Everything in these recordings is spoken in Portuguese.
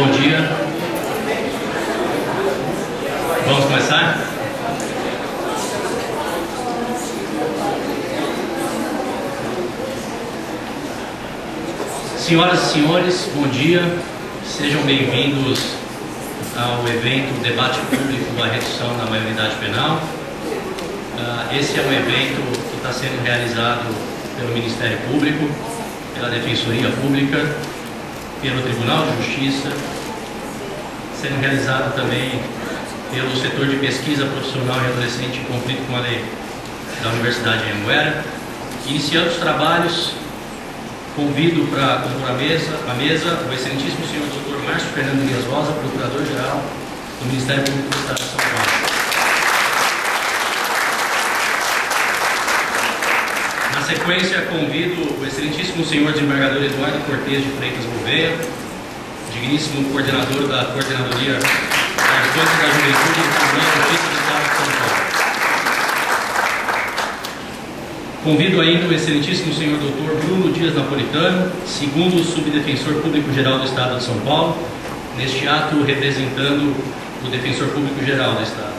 bom dia. Vamos começar? Senhoras e senhores, bom dia. Sejam bem-vindos ao evento Debate Público da Redução da Maioridade Penal. Esse é um evento que está sendo realizado pelo Ministério Público, pela Defensoria Pública, pelo Tribunal de Justiça, sendo realizado também pelo setor de pesquisa profissional e adolescente em conflito com a lei da Universidade de Anhanguera. Iniciando os trabalhos, convido para compor a mesa o excelentíssimo senhor Dr. Márcio Fernando Dias Rosa, Procurador-Geral do Ministério Público do Estado de São Paulo. Na sequência, convido o excelentíssimo senhor desembargador Eduardo Cortes de Freitas Gouveia, digníssimo coordenador da Coordenadoria da Infância e da Juventude do Tribunal de Justiça do Estado de São Paulo. Convido ainda o excelentíssimo senhor Dr. Bruno Dias Napolitano, segundo subdefensor público-geral do Estado de São Paulo, neste ato representando o defensor público-geral do Estado.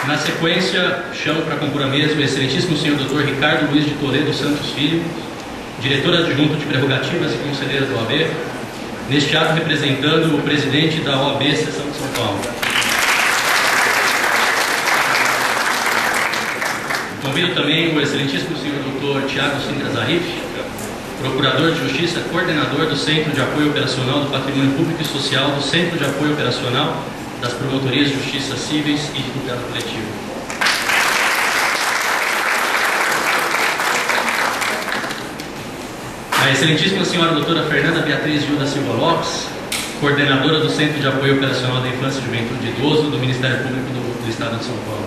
Na sequência, chamo para compor a mesa o excelentíssimo senhor Dr. Ricardo Luiz de Toledo Santos Filho, diretor adjunto de prerrogativas e conselheiro da OAB, neste ato representando o presidente da OAB Seção de São Paulo. Convido também o excelentíssimo senhor Dr. Tiago Sintra Zarif, procurador de Justiça, coordenador do Centro de Apoio Operacional do Patrimônio Público e Social do Centro de Apoio Operacional das Promotorias de Justiça Cíveis e de Tutela Coletiva. A excelentíssima senhora doutora Fernanda Beatriz Gil da Silva Lopes, coordenadora do Centro de Apoio Operacional da Infância, Juventude e Idoso do Ministério Público do Estado de São Paulo.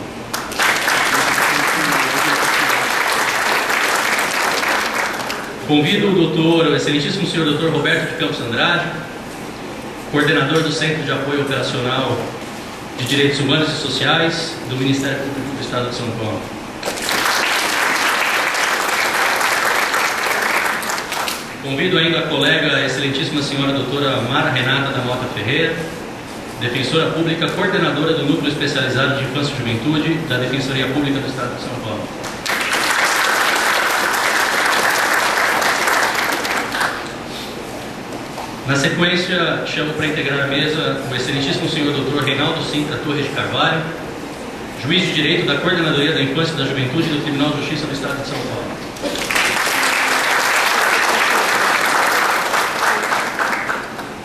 Convido o excelentíssimo senhor Dr. Roberto de Campos Andrade, coordenador do Centro de Apoio Operacional de Direitos Humanos e Sociais do Ministério Público do Estado de São Paulo. Convido ainda a colega, a excelentíssima senhora doutora Mara Renata da Mota Ferreira, defensora pública, coordenadora do Núcleo Especializado de Infância e Juventude da Defensoria Pública do Estado de São Paulo. Na sequência, chamo para integrar a mesa o excelentíssimo senhor Dr. Reinaldo Sintra Torres de Carvalho, juiz de direito da Coordenadoria da Infância e da Juventude do Tribunal de Justiça do Estado de São Paulo.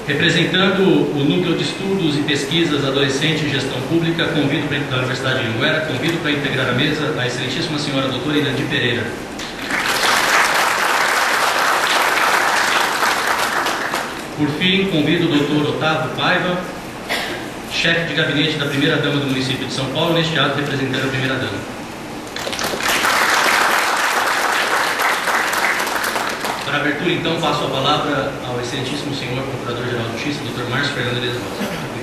Representando o Núcleo de Estudos e Pesquisas Adolescente e Gestão Pública, da Universidade de Anhanguera, convido para integrar a mesa a excelentíssima senhora doutora Inandi Pereira. Por fim, convido o Dr. Otávio Paiva, chefe de gabinete da primeira-dama do município de São Paulo, neste ato representando a primeira-dama. Para abertura, então, passo a palavra ao excelentíssimo senhor Procurador-Geral de Justiça, Dr. Márcio Fernando Dias Rosa. Obrigado.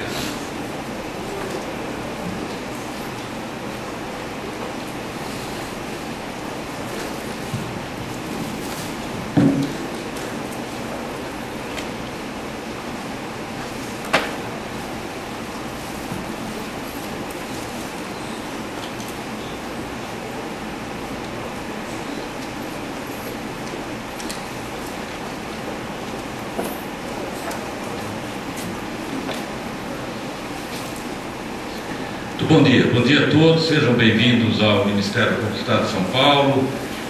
Bom dia a todos, sejam bem-vindos ao Ministério Público do Estado de São Paulo,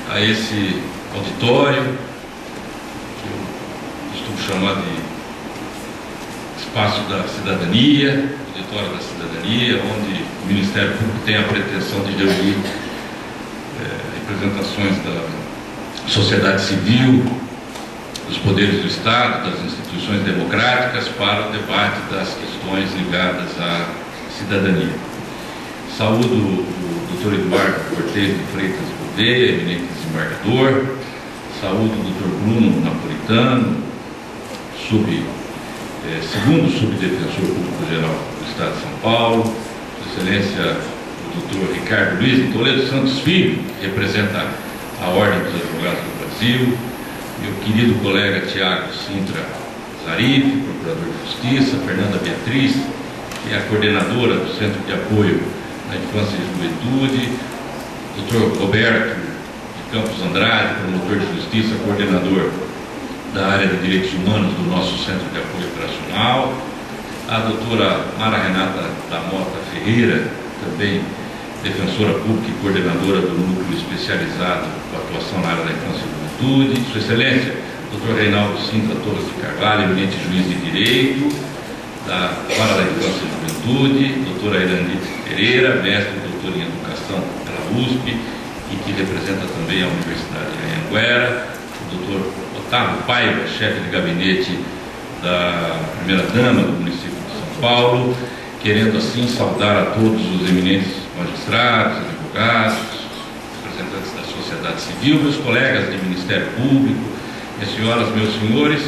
a esse auditório, que eu costumo chamar de Espaço da Cidadania, Auditório da Cidadania, onde o Ministério Público tem a pretensão de reunir representações da sociedade civil, dos poderes do Estado, das instituições democráticas, para o debate das questões ligadas à cidadania. Saúdo o Dr. Eduardo Cortes de Freitas Gouveia, eminente desembargador. Saúdo o Dr. Bruno Napolitano, segundo subdefensor público-geral do Estado de São Paulo. Sua Excelência, o Dr. Ricardo Luiz de Toledo Santos Filho, que representa a Ordem dos Advogados do Brasil. meu querido colega Tiago Sintra Zarif, procurador de Justiça, Fernanda Beatriz, que é a coordenadora do Centro de Apoio à Infância e Juventude, Dr. Roberto de Campos Andrade, promotor de Justiça, coordenador da área de Direitos Humanos do nosso Centro de Apoio Operacional, a doutora Mara Renata da Mota Ferreira, também defensora pública e coordenadora do Núcleo Especializado com Atuação na área da Infância e Juventude, Sua Excelência, Dr. Reinaldo Sintra Torres de Carvalho, eminente juiz de Direito da Vara da Infância e Juventude, doutora Irandite Pereira, mestre e doutora em Educação pela USP e que representa também a Universidade de Anhanguera, o doutor Otávio Paiva, chefe de gabinete da primeira-dama do município de São Paulo, querendo assim saudar a todos os eminentes magistrados, advogados, representantes da sociedade civil, meus colegas de Ministério Público, minhas senhoras, meus senhores,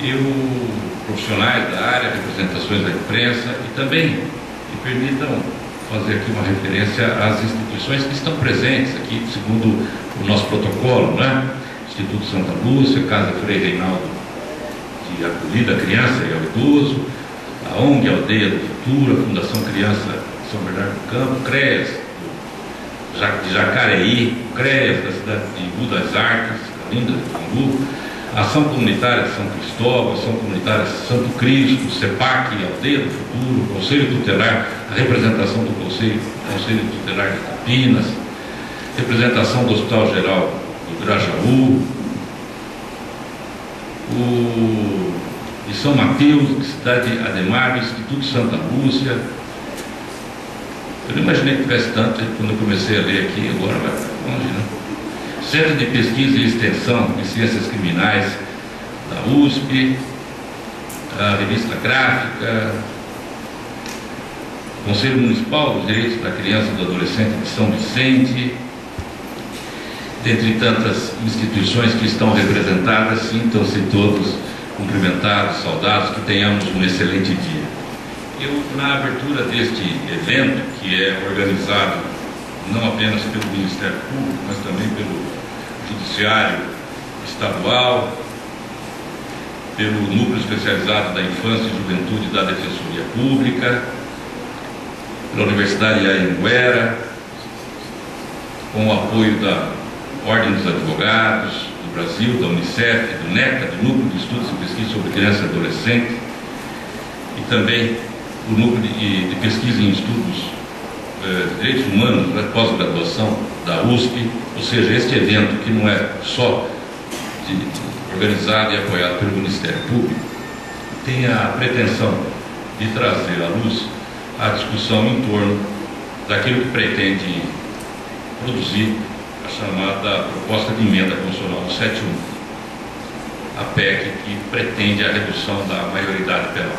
e os profissionais da área, representações da imprensa, e também me permitam fazer aqui uma referência às instituições que estão presentes aqui, segundo o nosso protocolo, né? Instituto Santa Lúcia, Casa Frei Reinaldo de Acolhida à Criança e ao Idoso, a ONG Aldeia do Futuro, a Fundação Criança São Bernardo do Campo, CREAS de Jacareí, o CREAS da cidade de Imbu das Artes, linda de Imbu, a Ação Comunitária de São Cristóvão, a Ação Comunitária de Santo Cristo, o CEPAC, Aldeia do Futuro, o Conselho Tutelar, a representação do Conselho Tutelar de Campinas, representação do Hospital Geral do Grajaú, de São Mateus, de Cidade Ademar, do Instituto Santa Lúcia. Eu não imaginei que tivesse tanto quando eu comecei a ler aqui, agora vai para longe, né? Centro de Pesquisa e Extensão em Ciências Criminais da USP, a Revista Gráfica, Conselho Municipal dos Direitos da Criança e do Adolescente de São Vicente, dentre tantas instituições que estão representadas, sintam-se todos cumprimentados, saudados, que tenhamos um excelente dia. Eu, na abertura deste evento, que é organizado não apenas pelo Ministério Público, mas também pelo Judiciário Estadual, pelo Núcleo Especializado da Infância e Juventude da Defensoria Pública, pela Universidade de Anhanguera, com o apoio da Ordem dos Advogados do Brasil, da Unicef, do NECA, do Núcleo de Estudos e Pesquisa sobre Criança e Adolescente, e também o Núcleo de Pesquisa em Estudos de Direitos Humanos da pós-graduação da USP, ou seja, este evento que não é só organizado e apoiado pelo Ministério Público, tem a pretensão de trazer à luz a discussão em torno daquilo que pretende produzir a chamada proposta de emenda constitucional 71, a PEC que pretende a redução da maioridade penal.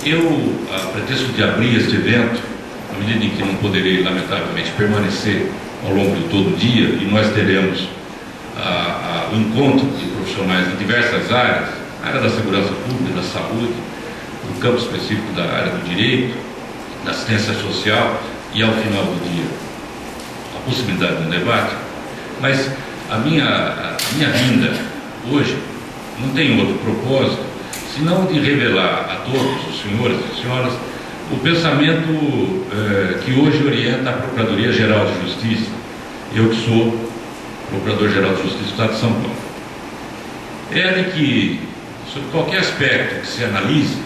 Eu, a pretexto de abrir este evento, à medida em que não poderei, lamentavelmente, permanecer ao longo de todo o dia, e nós teremos o encontro de profissionais de diversas áreas, a área da segurança pública, da saúde, no campo específico da área do direito, da assistência social, e ao final do dia a possibilidade de um debate, mas a minha vinda hoje não tem outro propósito senão de revelar a todos os senhores e senhoras o pensamento que hoje orienta a Procuradoria-Geral de Justiça, eu que sou Procurador-Geral de Justiça do Estado de São Paulo. É de que, sobre qualquer aspecto que se analise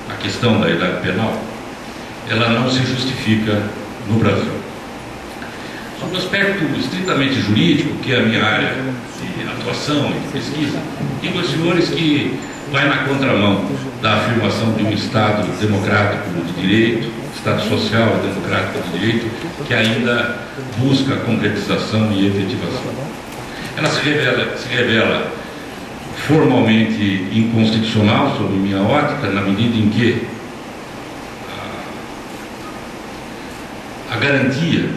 a questão da idade penal, ela não se justifica no Brasil. Sobre o aspecto estritamente jurídico, que é a minha área de atuação e de pesquisa, digo aos senhores que vai na contramão da afirmação de um Estado democrático de direito, Estado social e democrático de direito, que ainda busca a concretização e efetivação. Ela se revela formalmente inconstitucional, sob minha ótica, na medida em que a garantia,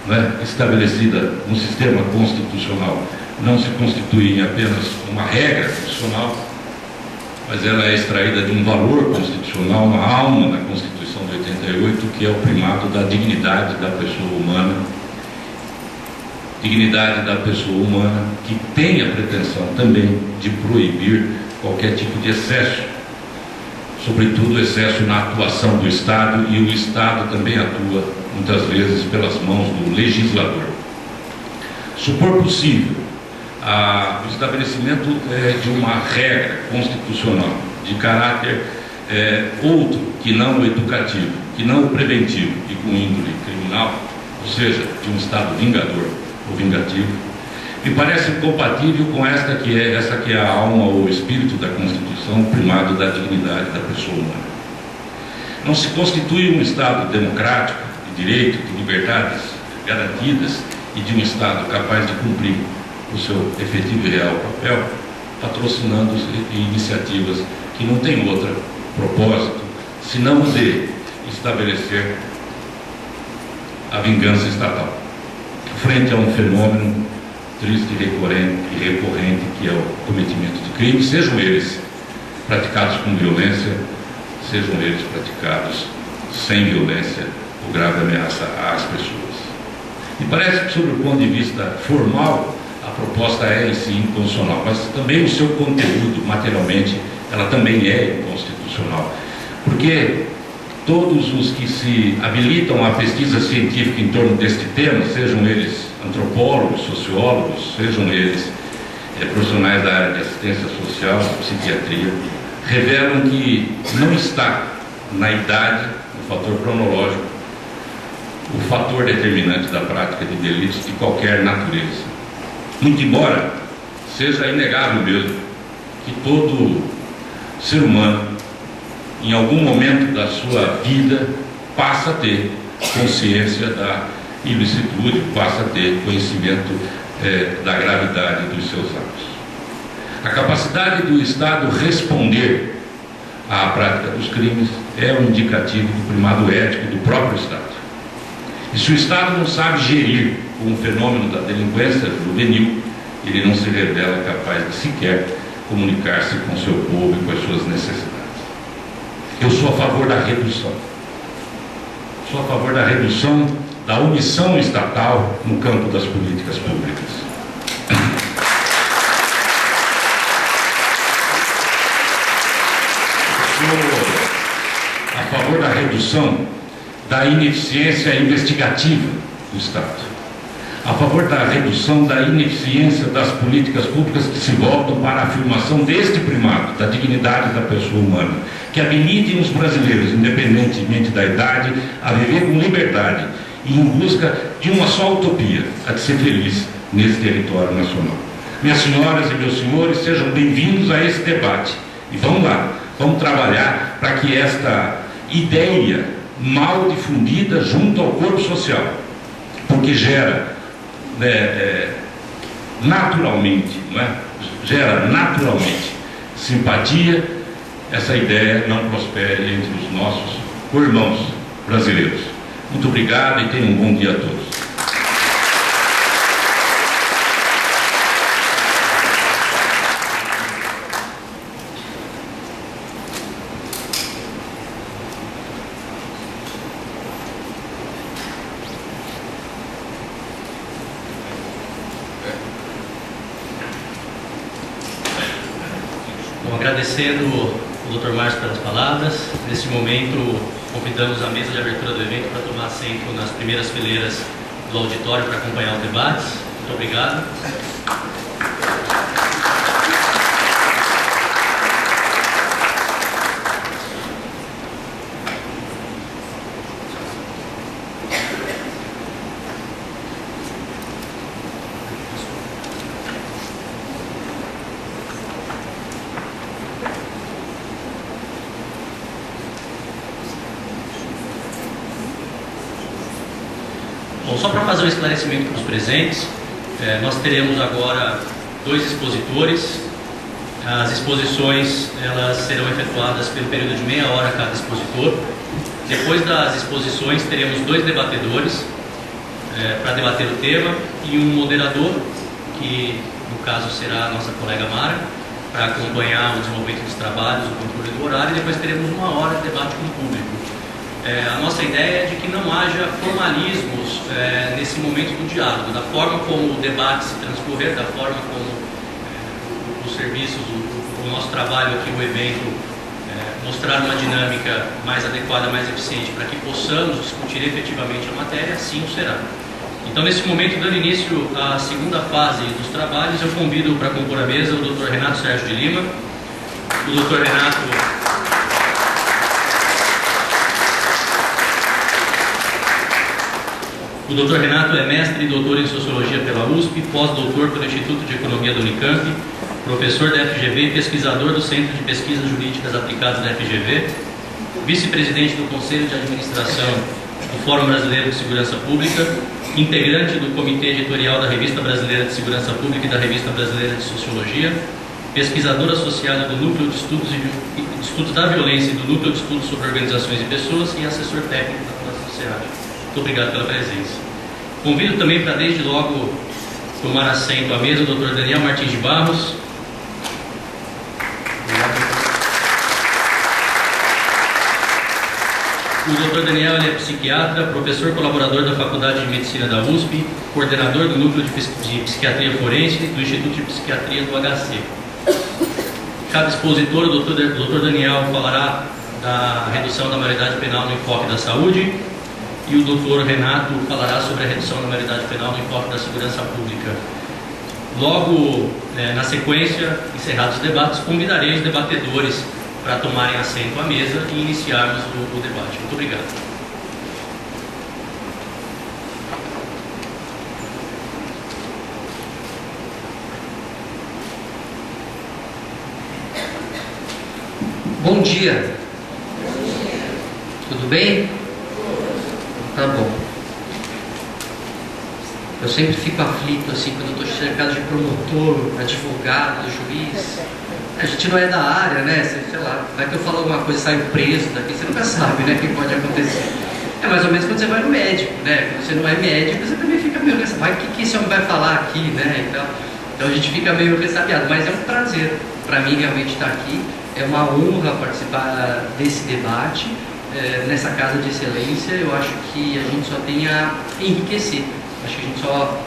né, estabelecida no sistema constitucional não se constitui em apenas uma regra constitucional, mas ela é extraída de um valor constitucional, uma alma na Constituição de 88, que é o primado da dignidade da pessoa humana dignidade da pessoa humana, que tem a pretensão também de proibir qualquer tipo de excesso, sobretudo excesso na atuação do Estado, e o Estado também atua muitas vezes pelas mãos do legislador. Supor possível o estabelecimento de uma regra constitucional de caráter outro que não o educativo, que não o preventivo e com índole criminal, ou seja, de um Estado vingador ou vingativo, me parece incompatível com essa que é a alma ou o espírito da Constituição, o primado da dignidade da pessoa humana. Não se constitui um Estado democrático, de direito, de liberdades garantidas e de um Estado capaz de cumprir o seu efetivo e real papel, patrocinando iniciativas que não têm outro propósito senão o de estabelecer a vingança estatal frente a um fenômeno triste e recorrente que é o cometimento de crimes, sejam eles praticados com violência, sejam eles praticados sem violência ou grave ameaça às pessoas. E parece que, sob o ponto de vista formal, a proposta é em si inconstitucional, mas também o seu conteúdo, materialmente, ela também é inconstitucional, porque todos os que se habilitam à pesquisa científica em torno deste tema, sejam eles antropólogos, sociólogos, sejam eles profissionais da área de assistência social, psiquiatria, revelam que não está na idade, no fator cronológico, o fator determinante da prática de delitos de qualquer natureza. Muito embora seja inegável mesmo que todo ser humano, em algum momento da sua vida, passa a ter consciência da ilicitude, passa a ter conhecimento da gravidade dos seus atos. A capacidade do Estado responder à prática dos crimes é um indicativo do primado ético do próprio Estado. E se o Estado não sabe gerir o fenômeno da delinquência juvenil, ele não se revela capaz de sequer comunicar-se com seu povo e com as suas necessidades. Eu sou a favor da redução. Sou a favor da redução da omissão estatal no campo das políticas públicas. Sou a favor da redução da ineficiência investigativa do Estado. A favor da redução da ineficiência das políticas públicas que se voltam para a afirmação deste primado, da dignidade da pessoa humana, que habilitem os brasileiros, independentemente da idade, a viver com liberdade e em busca de uma só utopia, a de ser feliz nesse território nacional. Minhas senhoras e meus senhores, sejam bem-vindos a esse debate. E vamos lá, vamos trabalhar para que esta ideia mal difundida junto ao corpo social, porque gera naturalmente, não é? Gera naturalmente simpatia, essa ideia não prospere entre os nossos irmãos brasileiros. Muito obrigado e tenham um bom dia a todos. Agradecendo o Dr. Márcio pelas palavras. Nesse momento, convidamos a mesa de abertura do evento para tomar assento nas primeiras fileiras do auditório para acompanhar os debates. Muito obrigado. Bom, só para fazer um esclarecimento para os presentes, nós teremos agora 2 expositores. As exposições elas serão efetuadas pelo período de meia hora cada expositor. Depois das exposições teremos 2 debatedores para debater o tema e um moderador, que no caso será a nossa colega Mara, para acompanhar o desenvolvimento dos trabalhos, o controle do horário, e depois teremos 1 hora de debate com o público. A nossa ideia é de que não haja formalismos nesse momento do diálogo, da forma como o debate se transcorrer, da forma como os serviços, o nosso trabalho aqui, o evento, mostrar uma dinâmica mais adequada, mais eficiente, para que possamos discutir efetivamente a matéria, assim o será. Então, nesse momento, dando início à segunda fase dos trabalhos, eu convido para compor a mesa o Dr. Renato Sérgio de Lima. O Dr. Renato é mestre e doutor em Sociologia pela USP, pós-doutor pelo Instituto de Economia da Unicamp, professor da FGV e pesquisador do Centro de Pesquisas Jurídicas Aplicadas da FGV, vice-presidente do Conselho de Administração do Fórum Brasileiro de Segurança Pública, integrante do Comitê Editorial da Revista Brasileira de Segurança Pública e da Revista Brasileira de Sociologia, pesquisador associado do Núcleo de Estudos da Violência e do Núcleo de Estudos sobre Organizações e Pessoas e assessor técnico da sociedade. Muito obrigado pela presença. Convido também para, desde logo, tomar assento à mesa o Dr. Daniel Martins de Barros. O Dr. Daniel é psiquiatra, professor colaborador da Faculdade de Medicina da USP, coordenador do Núcleo de Psiquiatria Forense do Instituto de Psiquiatria do HC. Cada expositor, o Dr. Daniel, falará da redução da maioridade penal no enfoque da saúde e o Dr. Renato falará sobre a redução da maioridade penal no enfoque da segurança pública. Logo, na sequência, encerrados os debates, convidarei os debatedores para tomarem assento à mesa e iniciarmos o debate. Muito obrigado. Bom dia. Tudo bem? Tá bom. Eu sempre fico aflito assim quando eu estou cercado de promotor, advogado, juiz. A gente não é da área, né? Sei lá, vai que eu falo alguma coisa e saio preso daqui, você nunca sabe, né? O que pode acontecer. É mais ou menos quando você vai no médico, né? Quando você não é médico, você também fica meio ressabiado. Vai, o que esse homem vai falar aqui, né? Então a gente fica meio ressabiado, mas é um prazer para mim realmente estar aqui. É uma honra participar desse debate, nessa casa de excelência. Eu acho que a gente só tem a enriquecer. Acho que a gente só...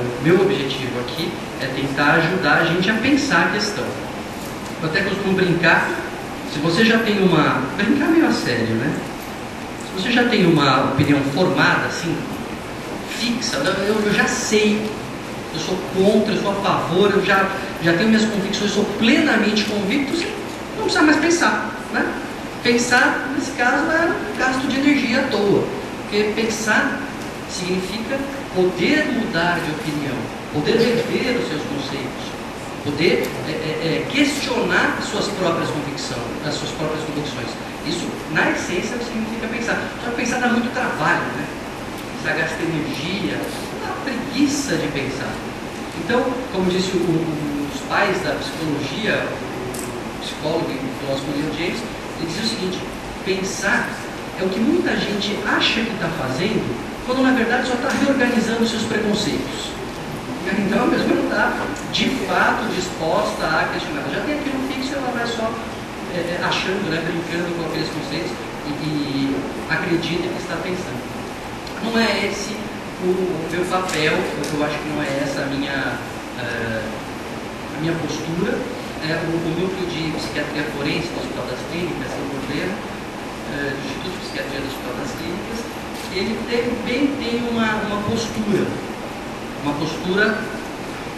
o meu objetivo aqui é tentar ajudar a gente a pensar a questão. Eu até costumo brincar, se você já tem uma... Brincar meio a sério, né? Se você já tem uma opinião formada, assim, fixa, eu já sei, eu sou contra, eu sou a favor, eu já tenho minhas convicções, sou plenamente convicto, você não precisa mais pensar, né? Pensar, nesse caso, é um gasto de energia à toa, porque pensar significa poder mudar de opinião, poder rever os seus conceitos, poder questionar as suas próprias convicções. Isso, na essência, significa pensar. Só que pensar dá muito trabalho, né? Pensar gasta energia, dá preguiça de pensar. Então, como disse os pais da psicologia, o psicólogo e o filósofo William James, ele dizia o seguinte: pensar é o que muita gente acha que está fazendo, quando na verdade só está reorganizando seus preconceitos. Então a pessoa não está de fato disposta a questionar. Já tem aquilo fixo, ela vai só achando, né, brincando com aqueles conceitos e acredita que está pensando. Não é esse o meu papel, eu acho que não é essa a minha postura. O Núcleo de Psiquiatria Forense do Hospital das Clínicas, do governo, do Instituto de Psiquiatria do Hospital das Clínicas, ele também tem uma postura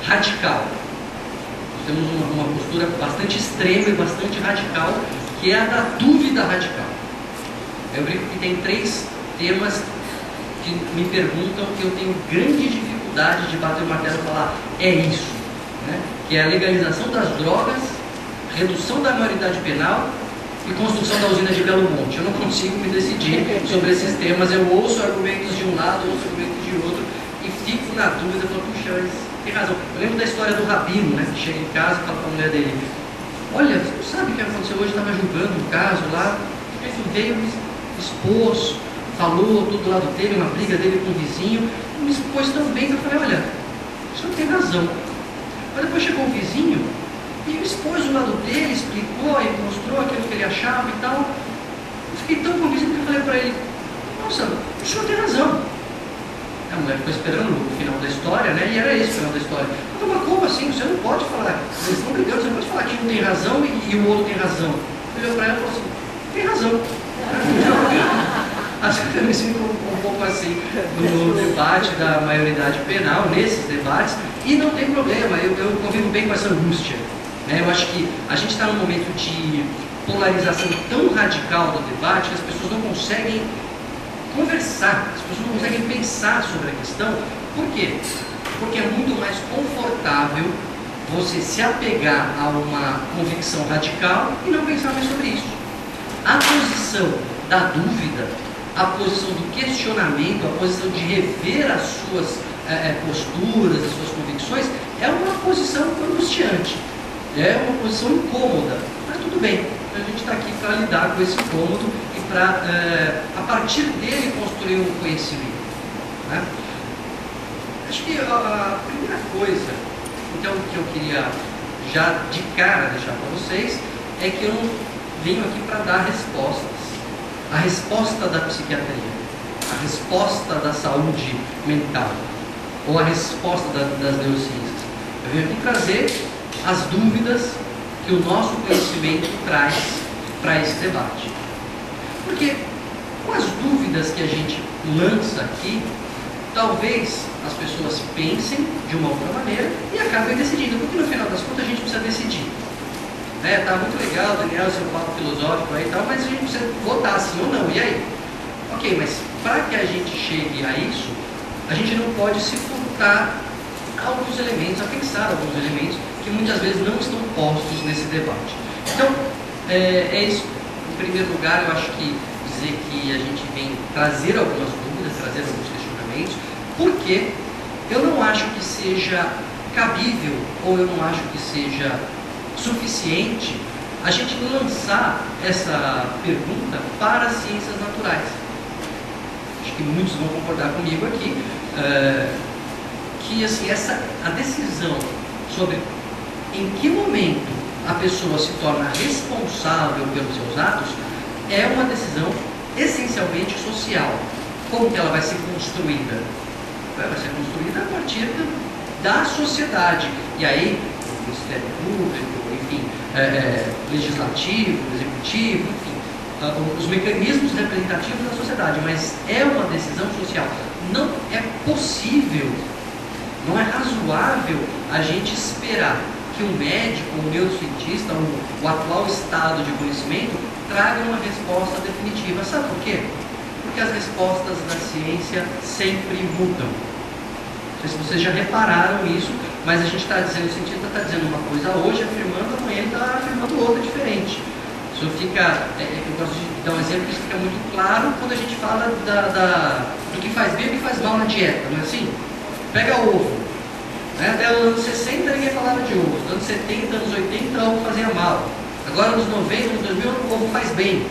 radical. Nós temos uma postura bastante extrema e bastante radical, que é a da dúvida radical. Eu brinco que tem 3 temas que me perguntam que eu tenho grande dificuldade de bater o martelo e falar é isso, né? Que é a legalização das drogas, redução da maioridade penal e construção da usina de Belo Monte. Eu não consigo me decidir sobre esses temas. Eu ouço argumentos de um lado, ouço argumentos de outro e fico na dúvida, falo, puxa, eles têm razão. Eu lembro da história do rabino, né, que chega em casa e fala para a mulher dele: olha, sabe o que aconteceu hoje? Estava julgando um caso lá, ele veio, me expôs, falou tudo do lado dele, uma briga dele com o vizinho, me expôs tão bem que eu falei: olha, o senhor tem razão. Mas depois chegou o vizinho e expôs o lado dele, explicou e mostrou aquilo que ele achava e tal. Eu fiquei tão convencido que eu falei para ele: nossa, o senhor tem razão. A mulher ficou esperando o final da história, né? E era esse o final da história. Mas como assim? Você não pode falar, vocês estão brigando, você não pode falar que um tem razão e o outro tem razão. Ele olhou para ela e falou assim: tem razão. Acho que eu me sinto um pouco assim no debate da maioridade penal, nesses debates, e não tem problema, eu convivo bem com essa angústia. Né? Eu acho que a gente está num momento de polarização tão radical do debate que as pessoas não conseguem conversar, as pessoas não conseguem pensar sobre a questão. Por quê? Porque é muito mais confortável você se apegar a uma convicção radical e não pensar mais sobre isso. A posição da dúvida, a posição do questionamento, a posição de rever as suas posturas, as suas convicções, é uma posição angustiante, é uma posição incômoda, mas tudo bem, a gente está aqui para lidar com esse incômodo e para, a partir dele, construir um conhecimento. Né? Acho que a primeira coisa, então, que eu queria já de cara deixar para vocês, é que eu não venho aqui para dar respostas. A resposta da psiquiatria, a resposta da saúde mental, ou a resposta das neurociências. Eu venho aqui trazer as dúvidas que o nosso conhecimento traz para esse debate. Porque com as dúvidas que a gente lança aqui, talvez as pessoas pensem de uma outra maneira e acabem decidindo, porque no final das contas a gente precisa decidir. Tá muito legal, Daniel, seu papo filosófico aí e tal, mas a gente precisa votar sim ou não, e aí? Ok, mas para que a gente chegue a isso, a gente não pode se furtar a alguns elementos, a pensar alguns elementos que muitas vezes não estão postos nesse debate. Então, é isso. Em primeiro lugar, eu acho que dizer que a gente vem trazer algumas dúvidas, trazer alguns questionamentos, porque eu não acho que seja cabível, ou eu não acho que seja suficiente a gente lançar essa pergunta para as ciências naturais. Acho que muitos vão concordar comigo aqui, que assim, a decisão sobre em que momento a pessoa se torna responsável pelos seus atos é uma decisão essencialmente social. Como que ela vai ser construída? Ela vai ser construída a partir da sociedade. E aí, o Ministério Público, enfim, legislativo, executivo, enfim, os mecanismos representativos da sociedade, mas é uma decisão social. Não é possível, não é razoável a gente esperar que um médico, um neurocientista, o atual estado de conhecimento traga uma resposta definitiva. Sabe por quê? Porque as respostas da ciência sempre mudam. Não sei se vocês já repararam isso, mas a gente está dizendo, o cientista está dizendo uma coisa hoje, afirmando, amanhã ele está afirmando outra diferente. Isso fica, eu gosto de dar um exemplo que isso fica muito claro quando a gente fala do que faz bem e o que faz mal na dieta, não é assim? Pega ovo, né? Até os anos 60 ninguém falava de ovo, nos anos 70, anos 80 o ovo fazia mal, agora nos 90, nos 2000 o ovo faz bem.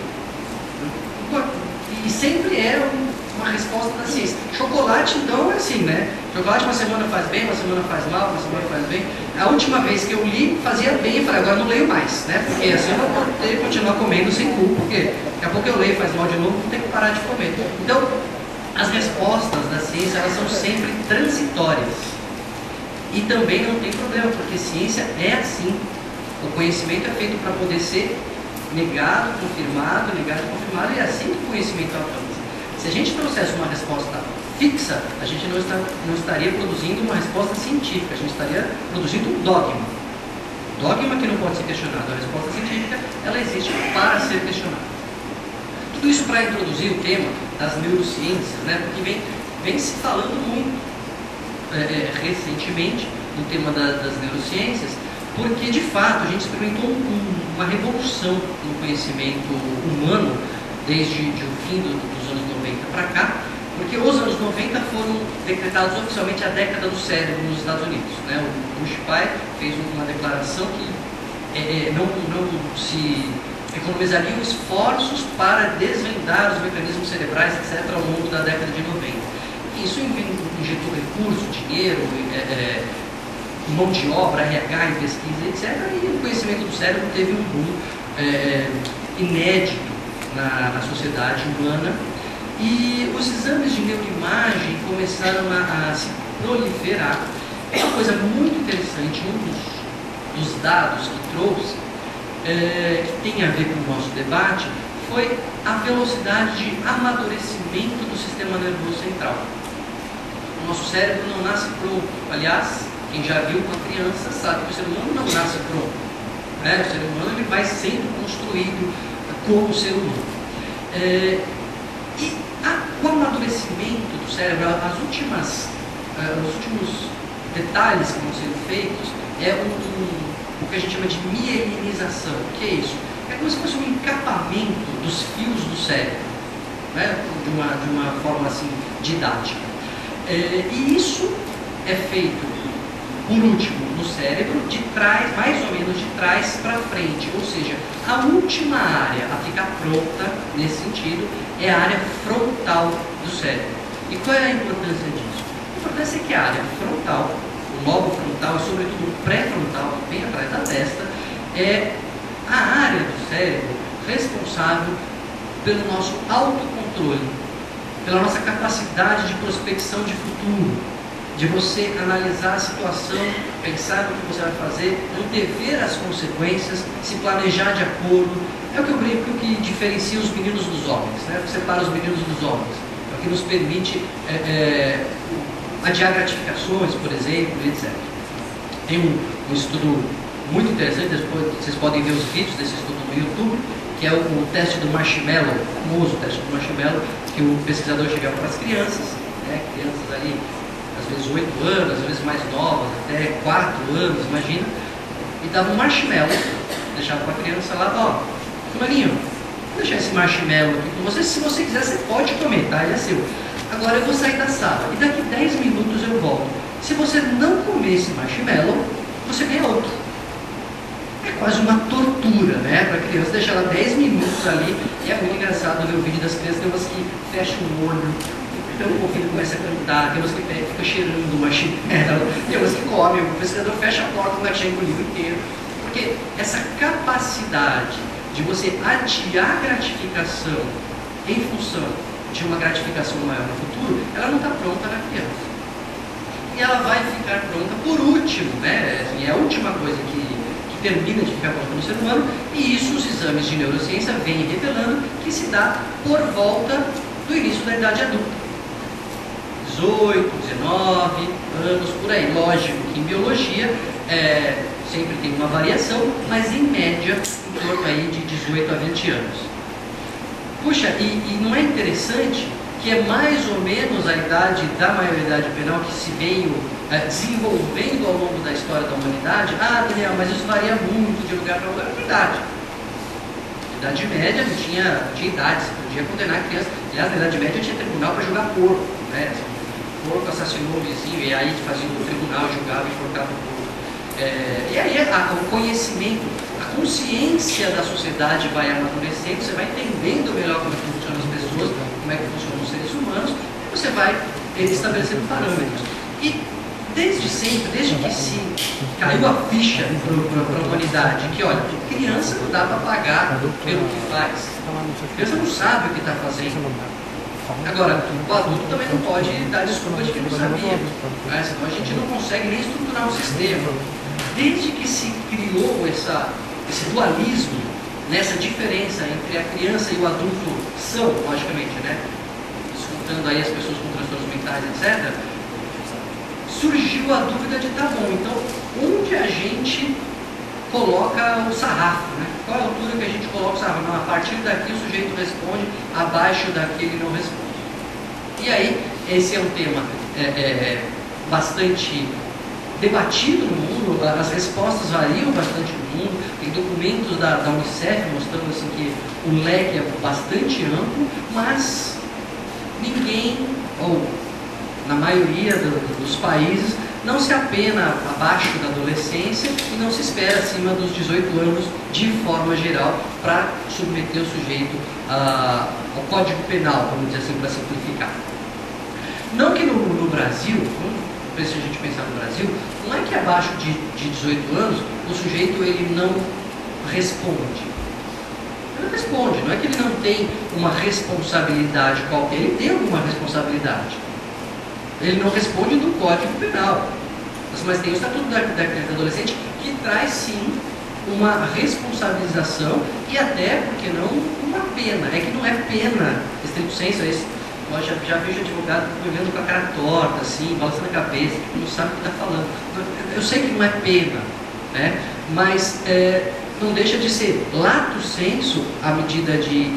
E sempre é uma resposta da ciência. Chocolate, então, é assim, né? Chocolate uma semana faz bem, uma semana faz mal, uma semana faz bem. A última vez que eu li, fazia bem, e falei, agora não leio mais, né? Porque assim eu não vou poder continuar comendo sem culpa, porque daqui a pouco eu leio, faz mal de novo, vou ter que parar de comer. Então, as respostas da ciência, elas são sempre transitórias. E também não tem problema, porque ciência é assim. O conhecimento é feito para poder ser negado, confirmado, e é assim que o conhecimento avança. Se a gente trouxesse uma resposta fixa, a gente não estaria produzindo uma resposta científica, a gente estaria produzindo um dogma. Dogma que não pode ser questionado. A resposta científica, ela existe para ser questionada. Tudo isso para introduzir o tema das neurociências, né? Porque vem se falando muito recentemente no tema das neurociências, porque de fato a gente experimentou uma revolução no conhecimento humano desde o fim dos anos 90 para cá, porque os anos 90 foram decretados oficialmente a década do cérebro nos Estados Unidos, né? O Bush pai fez uma declaração que não se economizariam esforços para desvendar os mecanismos cerebrais, etc., ao longo da década de 90. E isso injetou recurso, dinheiro, mão de obra, RH em pesquisa, etc., e o conhecimento do cérebro teve um boom inédito na sociedade humana, e os exames de neuroimagem começaram a se proliferar. Uma coisa muito interessante, um dos dados que trouxe, que tem a ver com o nosso debate, foi a velocidade de amadurecimento do sistema nervoso central. O nosso cérebro não nasce pronto. Aliás, quem já viu uma criança sabe que o ser humano não nasce pronto. O ser humano ele vai sendo construído como ser humano. E o amadurecimento do cérebro, os últimos detalhes que vão sendo feitos, o que a gente chama de mielinização. O que é isso? É como se fosse um encapamento dos fios do cérebro, de uma forma assim didática. E isso é feito, por último, no cérebro, de trás, mais ou menos de trás para frente. Ou seja, a última área a ficar pronta, nesse sentido, é a área frontal do cérebro. E qual é a importância disso? A importância é que a área frontal, o lobo frontal e sobretudo o pré-frontal, bem atrás da testa, é a área do cérebro responsável pelo nosso autocontrole, pela nossa capacidade de prospecção de futuro, de você analisar a situação, pensar no que você vai fazer, antever as consequências, se planejar de acordo. É o que eu brinco que diferencia os meninos dos homens, separa os meninos dos homens, é o que nos permite adiar gratificações, por exemplo, etc. Tem um estudo muito interessante, vocês podem ver os vídeos desse estudo no YouTube, que é o teste do marshmallow, o famoso teste do marshmallow, que o pesquisador chegava para as crianças, crianças ali, às vezes 8 anos, às vezes mais novas, até 4 anos, imagina, e dava um marshmallow, deixava para a criança lá, fulaninho, vou deixar esse marshmallow aqui com você, se você quiser você pode comer, tá? Ele é seu. Agora eu vou sair da sala, e daqui 10 minutos eu volto. Se você não comer esse marshmallow, você ganha outro. É quase uma tortura, para a criança deixar ela 10 minutos ali. E é muito engraçado ver o vídeo das crianças, tem umas que fecham o olho, então o ouvido começa a cantar, tem umas que ficam cheirando o marshmallow, tem umas que comem, o pesquisador fecha a porta quando chega o livro inteiro. Porque essa capacidade de você adiar a gratificação em função de uma gratificação maior no futuro, ela não está pronta na criança. E ela vai ficar pronta por último, é a última coisa que termina de ficar pronta no ser humano, e isso os exames de neurociência vêm revelando que se dá por volta do início da idade adulta. 18, 19 anos, por aí. Lógico que em biologia sempre tem uma variação, mas em média em torno aí de 18 a 20 anos. Puxa, e não é interessante que é mais ou menos a idade da maioridade penal que se veio desenvolvendo ao longo da história da humanidade? Ah, Daniel, mas isso varia muito de lugar para lugar. É verdade. Na Idade Média não tinha idade, você podia condenar a criança. Aliás, na Idade Média tinha tribunal para julgar porco. O porco assassinou o vizinho, e aí fazia o tribunal, julgava e enforcava o porco. E aí o conhecimento, a consciência da sociedade vai amadurecendo, você vai entendendo melhor como é que funcionam as pessoas, como é que funcionam os seres humanos, e você vai estabelecendo parâmetros. E desde sempre, desde que se caiu a ficha para a humanidade, que olha, criança não dá para pagar pelo que faz, a criança não sabe o que está fazendo. Agora, o adulto também não pode dar desculpa de que não sabia, senão a gente não consegue nem estruturar um sistema. Desde que se criou esse dualismo, nessa diferença entre a criança e o adulto são, logicamente, escutando aí as pessoas com transtornos mentais, etc., surgiu a dúvida de, tá bom, então, onde a gente coloca o sarrafo, Qual é a altura que a gente coloca o sarrafo? Não, a partir daqui o sujeito responde, abaixo daqui ele não responde. E aí, esse é um tema bastante debatido no mundo, as respostas variam bastante no mundo, tem documentos da Unicef mostrando assim, que o leque é bastante amplo, mas ninguém, ou na maioria dos países, não se apena abaixo da adolescência e não se espera acima dos 18 anos de forma geral para submeter o sujeito ao Código Penal, vamos dizer assim, para simplificar. Não que no Brasil, se a gente pensar no Brasil, não é que abaixo de 18 anos o sujeito ele não responde. Ele responde, não é que ele não tem uma responsabilidade qualquer, ele tem alguma responsabilidade. Ele não responde no Código Penal, mas tem o Estatuto da Criança e do Adolescente que traz sim uma responsabilização e até, porque não, uma pena. É que não é pena, estricto senso, eu já vejo advogado vivendo com a cara torta, assim, balançando a cabeça, que não sabe o que está falando. Eu sei que não é pena, né? Mas não deixa de ser lato sensu a medida de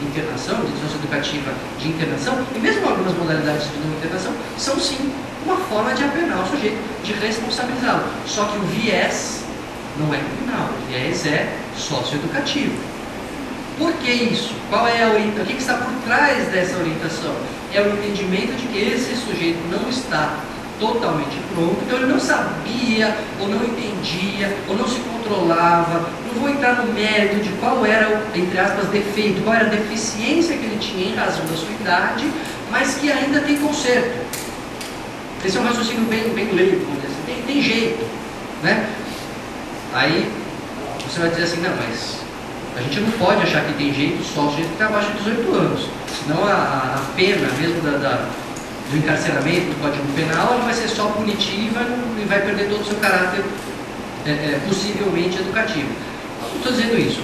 internação, de disfunção educativa de internação, e mesmo algumas modalidades de não internação, são sim uma forma de apenar o sujeito, de responsabilizá-lo. Só que o viés não é criminal, o viés é socioeducativo. Por que isso? Qual é a orientação? O que está por trás dessa orientação? É o entendimento de que esse sujeito não está totalmente pronto, então ele não sabia, ou não entendia, ou não se controlava. Não vou entrar no mérito de qual era o, entre aspas, defeito, qual era a deficiência que ele tinha em razão da sua idade, mas que ainda tem conserto. Esse é um raciocínio bem leigo, vamos dizer assim. Tem jeito, né? Aí você vai dizer assim, não, mas a gente não pode achar que tem jeito só o sujeito que está abaixo de 18 anos. Senão a pena mesmo do encarceramento do Código Penal, ela vai ser só punitiva e vai perder todo o seu caráter possivelmente educativo. Não estou dizendo isso.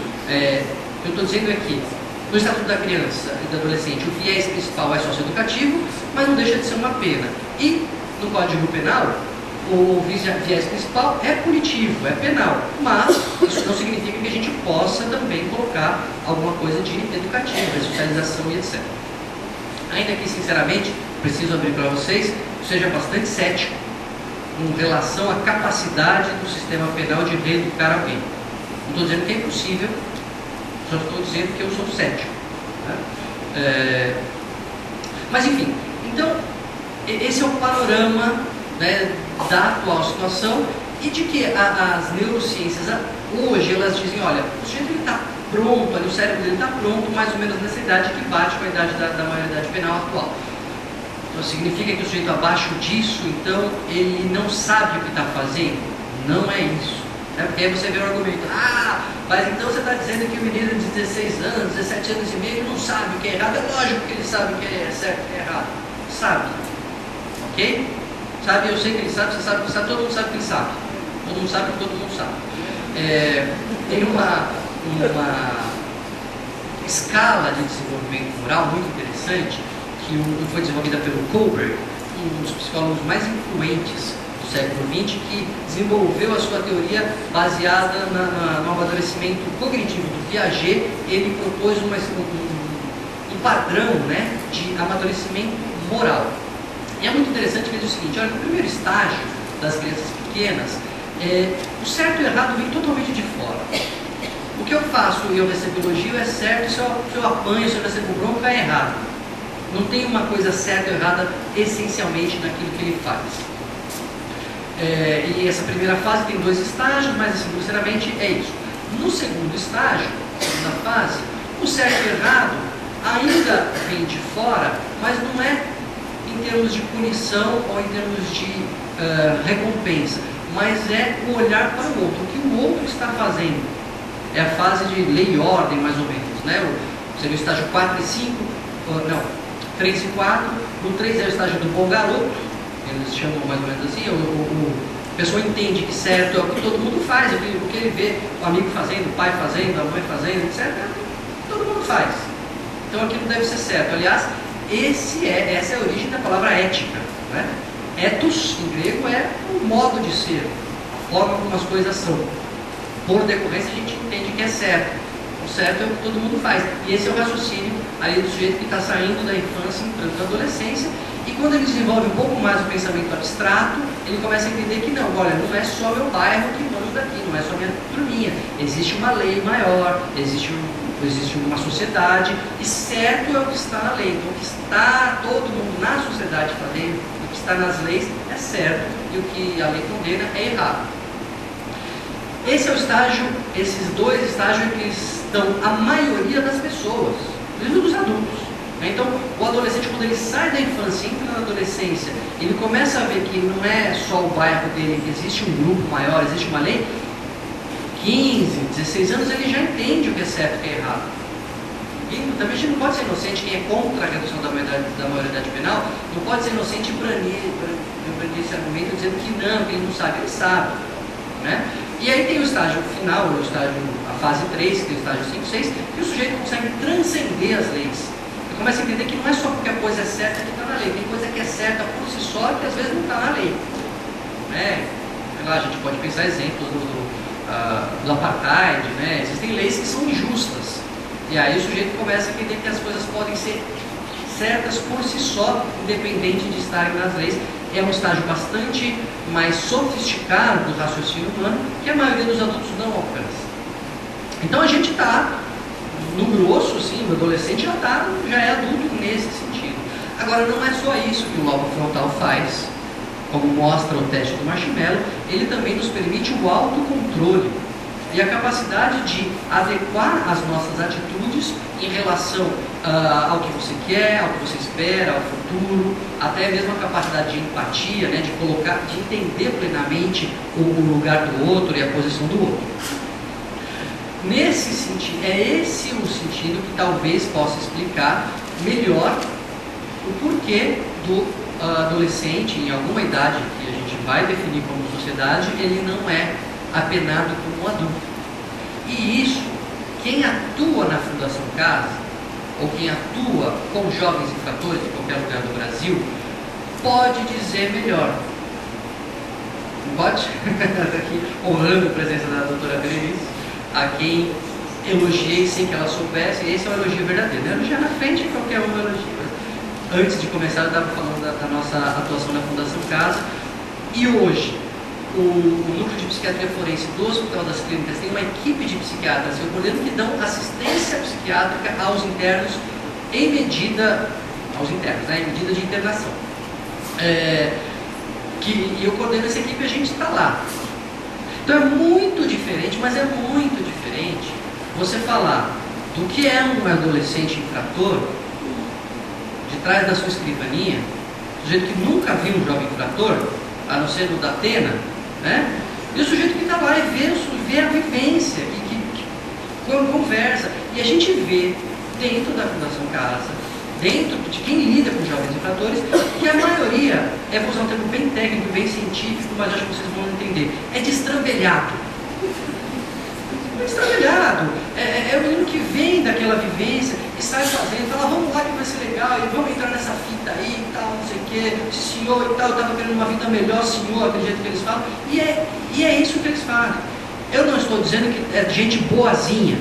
Eu estou dizendo é que no Estatuto da Criança e do Adolescente o viés principal é socioeducativo, mas não deixa de ser uma pena. E no Código Penal o viés principal é punitivo, é penal, mas isso não significa que a gente possa também colocar alguma coisa de educativa, de socialização e etc. Ainda que, sinceramente, preciso abrir para vocês, seja bastante cético com relação à capacidade do sistema penal de reeducar alguém. Não estou dizendo que é impossível, só estou dizendo que eu sou cético, né? Mas enfim, então esse é o panorama, né, da atual situação e de que as neurociências hoje elas dizem, olha, o sujeito está pronto, ali, o cérebro dele está pronto mais ou menos nessa idade que bate com a idade da maioridade penal atual. Então significa que o sujeito abaixo disso, então ele não sabe o que está fazendo? Não é isso. Porque aí você vê o argumento, mas então você está dizendo que o menino de 16 anos, 17 anos e meio não sabe o que é errado. É lógico que ele sabe o que é certo e o que é errado. Sabe. Ok? Sabe, eu sei que ele sabe, você sabe que sabe, todo mundo sabe que ele sabe. Todo mundo sabe que todo mundo sabe. Tem uma escala de desenvolvimento moral muito interessante, que foi desenvolvida pelo Kohlberg, um dos psicólogos mais influentes do século XX, que desenvolveu a sua teoria baseada no amadurecimento cognitivo do Piaget. Ele propôs um padrão, né, de amadurecimento moral. E é muito interessante que ele diz o seguinte, olha, no primeiro estágio das crianças pequenas, o certo e o errado vem totalmente de fora. O que eu faço e eu recebo elogio é certo, se eu apanho, se eu recebo bronca, é errado. Não tem uma coisa certa ou errada essencialmente naquilo que ele faz. E essa primeira fase tem 2 estágios, mas assim, grosseiramente é isso. No segundo estágio, segunda fase, o certo e o errado ainda vem de fora, mas não é em termos de punição ou em termos de recompensa, mas é o olhar para o outro, o que o outro está fazendo. É a fase de lei e ordem, mais ou menos, né? Seria o estágio 4 e 5, não, 3 e 4, no 3 é o estágio do bom garoto, eles chamam mais ou menos assim, a pessoa entende que certo é o que todo mundo faz, o que ele vê o amigo fazendo, o pai fazendo, a mãe fazendo, etc., todo mundo faz. Então aquilo deve ser certo. Aliás, essa é a origem da palavra ética, né? Ethos, em grego, é o modo de ser, a forma como as coisas são. Por decorrência, a gente entende que é certo. O certo é o que todo mundo faz. E esse é o raciocínio ali do sujeito que está saindo da infância, entrando na adolescência. E quando ele desenvolve um pouco mais o pensamento abstrato, ele começa a entender que não, olha, não é só meu bairro que manda aqui, não é só minha turminha. Existe uma lei maior, existe uma sociedade, e certo é o que está na lei. Então, o que está todo mundo na sociedade fazendo, o que está nas leis é certo, e o que a lei condena é errado. Esse é o estágio, esses 2 estágios que estão a maioria das pessoas, mesmo dos adultos. Então, o adolescente, quando ele sai da infância e entra na adolescência, ele começa a ver que não é só o bairro dele, que existe um grupo maior, existe uma lei. 15, 16 anos, ele já entende o que é certo e o que é errado. E também a gente não pode ser inocente, quem é contra a redução da maioridade penal, não pode ser inocente e brandir esse argumento dizendo que não, que ele não sabe, ele sabe. Né? E aí tem o estágio final, a fase 3, que tem o estágio 5, 6, que o sujeito consegue transcender as leis. Ele começa a entender que não é só porque a coisa é certa que está na lei, tem coisa que é certa por si só que às vezes não está na lei. Né? Lá, a gente pode pensar exemplos do apartheid, né? Existem leis que são injustas. E aí o sujeito começa a entender que as coisas podem ser certas por si só, independente de estarem nas leis. É um estágio bastante mais sofisticado do raciocínio humano que a maioria dos adultos não alcança. Então a gente está, no grosso, sim, o adolescente já é adulto nesse sentido. Agora, não é só isso que o lobo frontal faz, como mostra o teste do marshmallow, ele também nos permite o autocontrole e a capacidade de adequar as nossas atitudes em relação ao que você quer, ao que você espera, ao futuro, até mesmo a capacidade de empatia, né, de entender plenamente o lugar do outro e a posição do outro. Nesse sentido, é esse o sentido que talvez possa explicar melhor o porquê do adolescente, em alguma idade que a gente vai definir como sociedade, ele não é apenado como adulto. E isso, quem atua na Fundação Casa, ou quem atua com jovens infratores em qualquer lugar do Brasil, pode dizer melhor. Não pode? Aqui, honrando a presença da doutora Berenice, a quem elogiei sem que ela soubesse. Esse é o elogio verdadeiro, né? Elogiar na frente qualquer um elogio. Antes de começar, eu estava falando da nossa atuação na Fundação Casa. E hoje, o Núcleo de Psiquiatria Forense do Hospital das Clínicas tem uma equipe de psiquiatras, eu coordeno, que dão assistência psiquiátrica aos internos em medida de internação. E eu coordeno essa equipe e a gente está lá. Então é muito diferente, mas é muito diferente você falar do que é um adolescente infrator de trás da sua escrivaninha, do jeito que nunca viu um jovem infrator, a não ser no da Atena, né? E o sujeito que está lá e vê a vivência, que conversa. E a gente vê dentro da Fundação Casa, dentro de quem lida com jovens infratores, que a maioria, vou usar um termo bem técnico, bem científico, mas acho que vocês vão entender, é destrambelhado. Destrambelhado. É o menino que vem daquela vivência e sai fazendo, fala, vamos lá que vai ser legal, e vamos entrar nessa fita aí e tal, não sei o quê, senhor e tal, eu estava querendo uma vida melhor, senhor, aquele jeito que eles falam, e é isso que eles fazem. Eu não estou dizendo que é gente boazinha.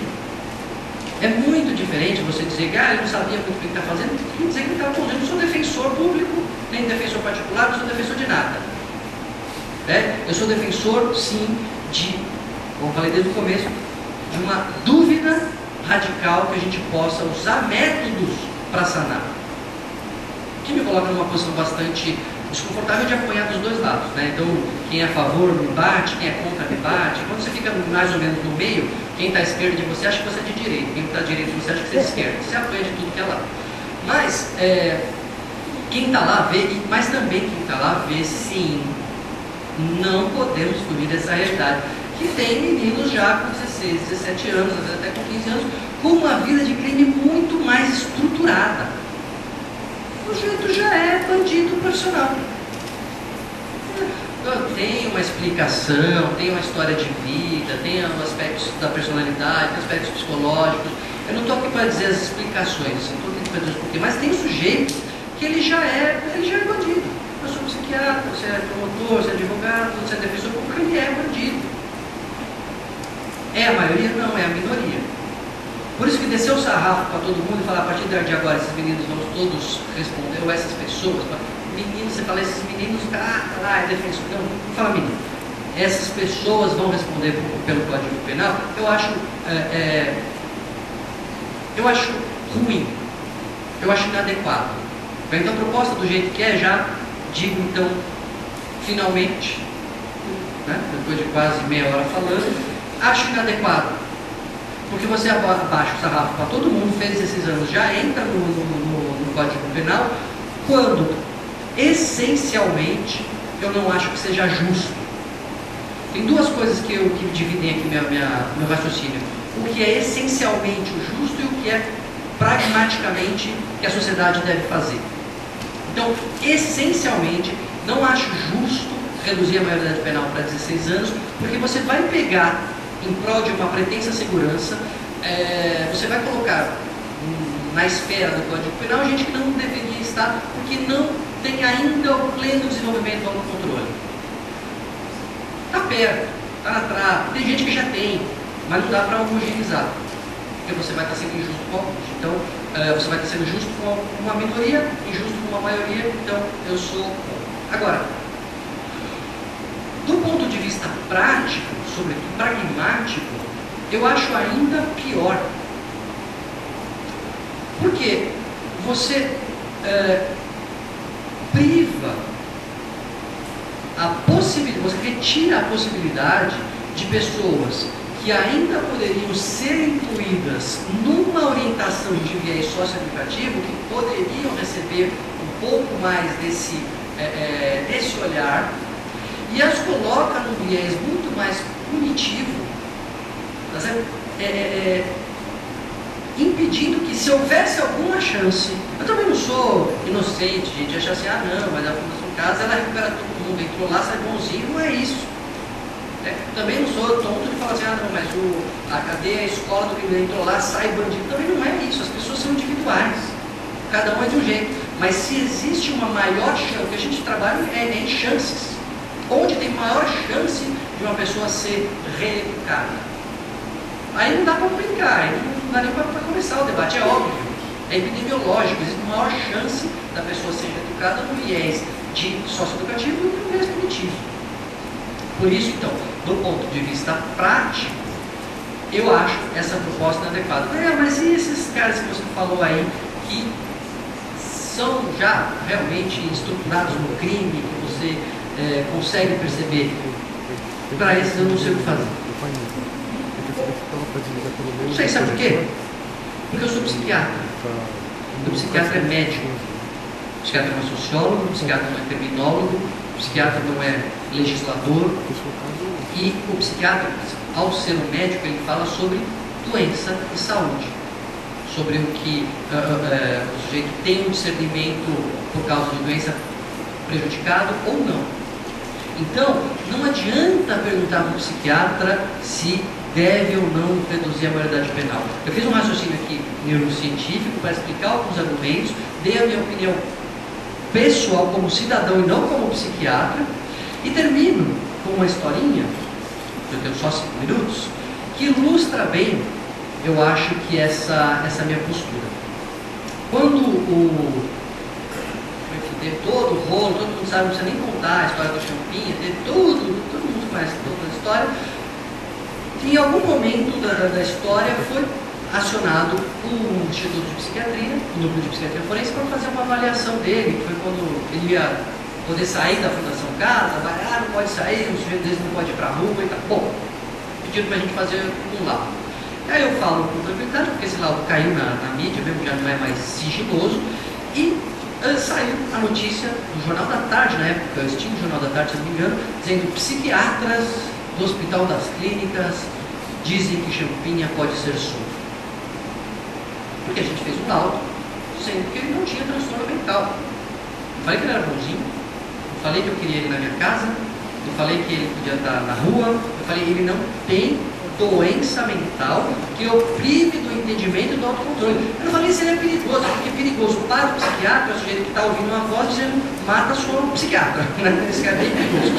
É muito diferente você dizer que ele não sabia muito o que ele está fazendo, e dizer que ele está fazendo. Eu não sou defensor público, nem defensor particular, não sou defensor de nada. Eu sou defensor, sim, como falei desde o começo, de uma dúvida radical que a gente possa usar métodos para sanar. Que me coloca numa posição bastante desconfortável de apanhar dos dois lados, né? Então, quem é a favor me bate, quem é contra me bate. Quando você fica mais ou menos no meio, quem está à esquerda de você acha que você é de direita, quem está à direita de você acha que você é de esquerda. Você apanha de tudo que é lado. Mas, quem está lá vê, mas também quem está lá vê, sim, não podemos fugir dessa realidade. Que tem meninos já com 16, 17 anos, às vezes até com 15 anos, com uma vida de crime muito mais estruturada. O sujeito já é bandido profissional. Tem uma explicação, tem uma história de vida, tem aspectos da personalidade, tem aspectos psicológicos. Eu não estou aqui para dizer as explicações, não estou aqui para dizer os porquê, mas tem sujeito que ele já é bandido. Eu sou psiquiatra, você é promotor, você é advogado, você é defensor público, ele é bandido. É a maioria? Não, é a minoria. Por isso que desceu o sarrafo para todo mundo e falar, a partir de agora, esses meninos vão todos responder, ou essas pessoas, meninos, você fala, esses meninos, é defensor. Não fala menino. Essas pessoas vão responder pelo Código Penal. Eu acho ruim, eu acho inadequado. Então a proposta do jeito que já digo então, finalmente, né, depois de quase meia hora falando, acho inadequado, porque você abaixa o sarrafo para todo mundo, fez 16 anos, já entra no Código Penal, quando, essencialmente, eu não acho que seja justo. Tem duas coisas que dividem aqui meu raciocínio. O que é essencialmente o justo e o que é pragmaticamente que a sociedade deve fazer. Então, essencialmente, não acho justo reduzir a maioridade penal para 16 anos, porque você vai pegar, em prol de uma pretensa segurança, você vai colocar na esfera do Código Penal gente que não deveria estar, porque não tem ainda o pleno desenvolvimento do autocontrole. Está perto, está na trave, tem gente que já tem, mas não dá para homogeneizar, porque você vai estar sendo injusto com alguns. Então, você vai estar sendo justo com uma minoria, injusto com uma maioria, então eu sou... Agora, do ponto de vista prático, sobretudo pragmático, eu acho ainda pior. Porque você priva a possibilidade, você retira a possibilidade de pessoas que ainda poderiam ser incluídas numa orientação de viés socioeducativo, que poderiam receber um pouco mais desse olhar, e as coloca num viés muito mais punitivo, tá certo? Impedindo que, se houvesse alguma chance, eu também não sou inocente, gente, achar assim, ah não, mas a Fundação Casa, ela recupera todo mundo, entrou lá, sai bonzinho, não é isso. Também não sou tonto de falar assim, ah não, mas a cadeia, a escola do crime entrou lá, sai bandido, também não é isso, as pessoas são individuais, cada um é de um jeito, mas se existe uma maior chance, o que a gente trabalha é em chances, onde tem maior chance de uma pessoa ser reeducada. Aí não dá para brincar, aí não dá nem para começar o debate, é óbvio, é epidemiológico, existe maior chance da pessoa ser reeducada no viés de socioeducativo do que no viés punitivo. Por isso, então, do ponto de vista prático, eu acho essa proposta inadequada. Mas e esses caras que você falou aí, que são já realmente estruturados no crime, que você consegue perceber? Para esses eu não sei o que fazer. Não sei, sabe por quê? Porque eu sou psiquiatra. O psiquiatra é médico. O psiquiatra não é sociólogo, o psiquiatra não é criminólogo, o psiquiatra não é legislador. E o psiquiatra, ao ser um médico, ele fala sobre doença e saúde. Sobre o que o sujeito tem um discernimento por causa de doença prejudicado ou não. Então, não adianta perguntar para o psiquiatra se deve ou não reduzir a maioridade penal. Eu fiz um raciocínio aqui neurocientífico para explicar alguns argumentos, dei a minha opinião pessoal como cidadão e não como psiquiatra, e termino com uma historinha, eu tenho só 5 minutos, que ilustra bem, eu acho, que essa minha postura. Quando teve todo o rolo, todo mundo sabe, não precisa nem contar a história do Champinha, teve todo mundo conhece toda a história. Em algum momento da história foi acionado o Instituto de Psiquiatria, o Núcleo de Psiquiatria Forense, para fazer uma avaliação dele. Foi quando ele ia poder sair da Fundação Casa, não pode sair, o sujeito desse não pode ir para a rua e tal. Bom, pediram para a gente fazer um laudo. Aí eu falo com tranquilidade, porque esse laudo caiu na mídia, mesmo já não é mais sigiloso, e saiu a notícia no Jornal da Tarde, na época, eu estive no Jornal da Tarde, se não me engano, dizendo: psiquiatras do Hospital das Clínicas dizem que Champinha pode ser solto. Porque a gente fez um laudo, sendo que ele não tinha transtorno mental. Eu falei que ele era bonzinho, eu falei que eu queria ele na minha casa, eu falei que ele podia estar na rua, eu falei que ele não tem doença mental que o prive do entendimento e do autocontrole. Eu não falei se ele é perigoso, porque é perigoso para o psiquiatra, o sujeito que está ouvindo uma voz dizendo: mata sua psiquiatra. Esse cara é bem perigoso.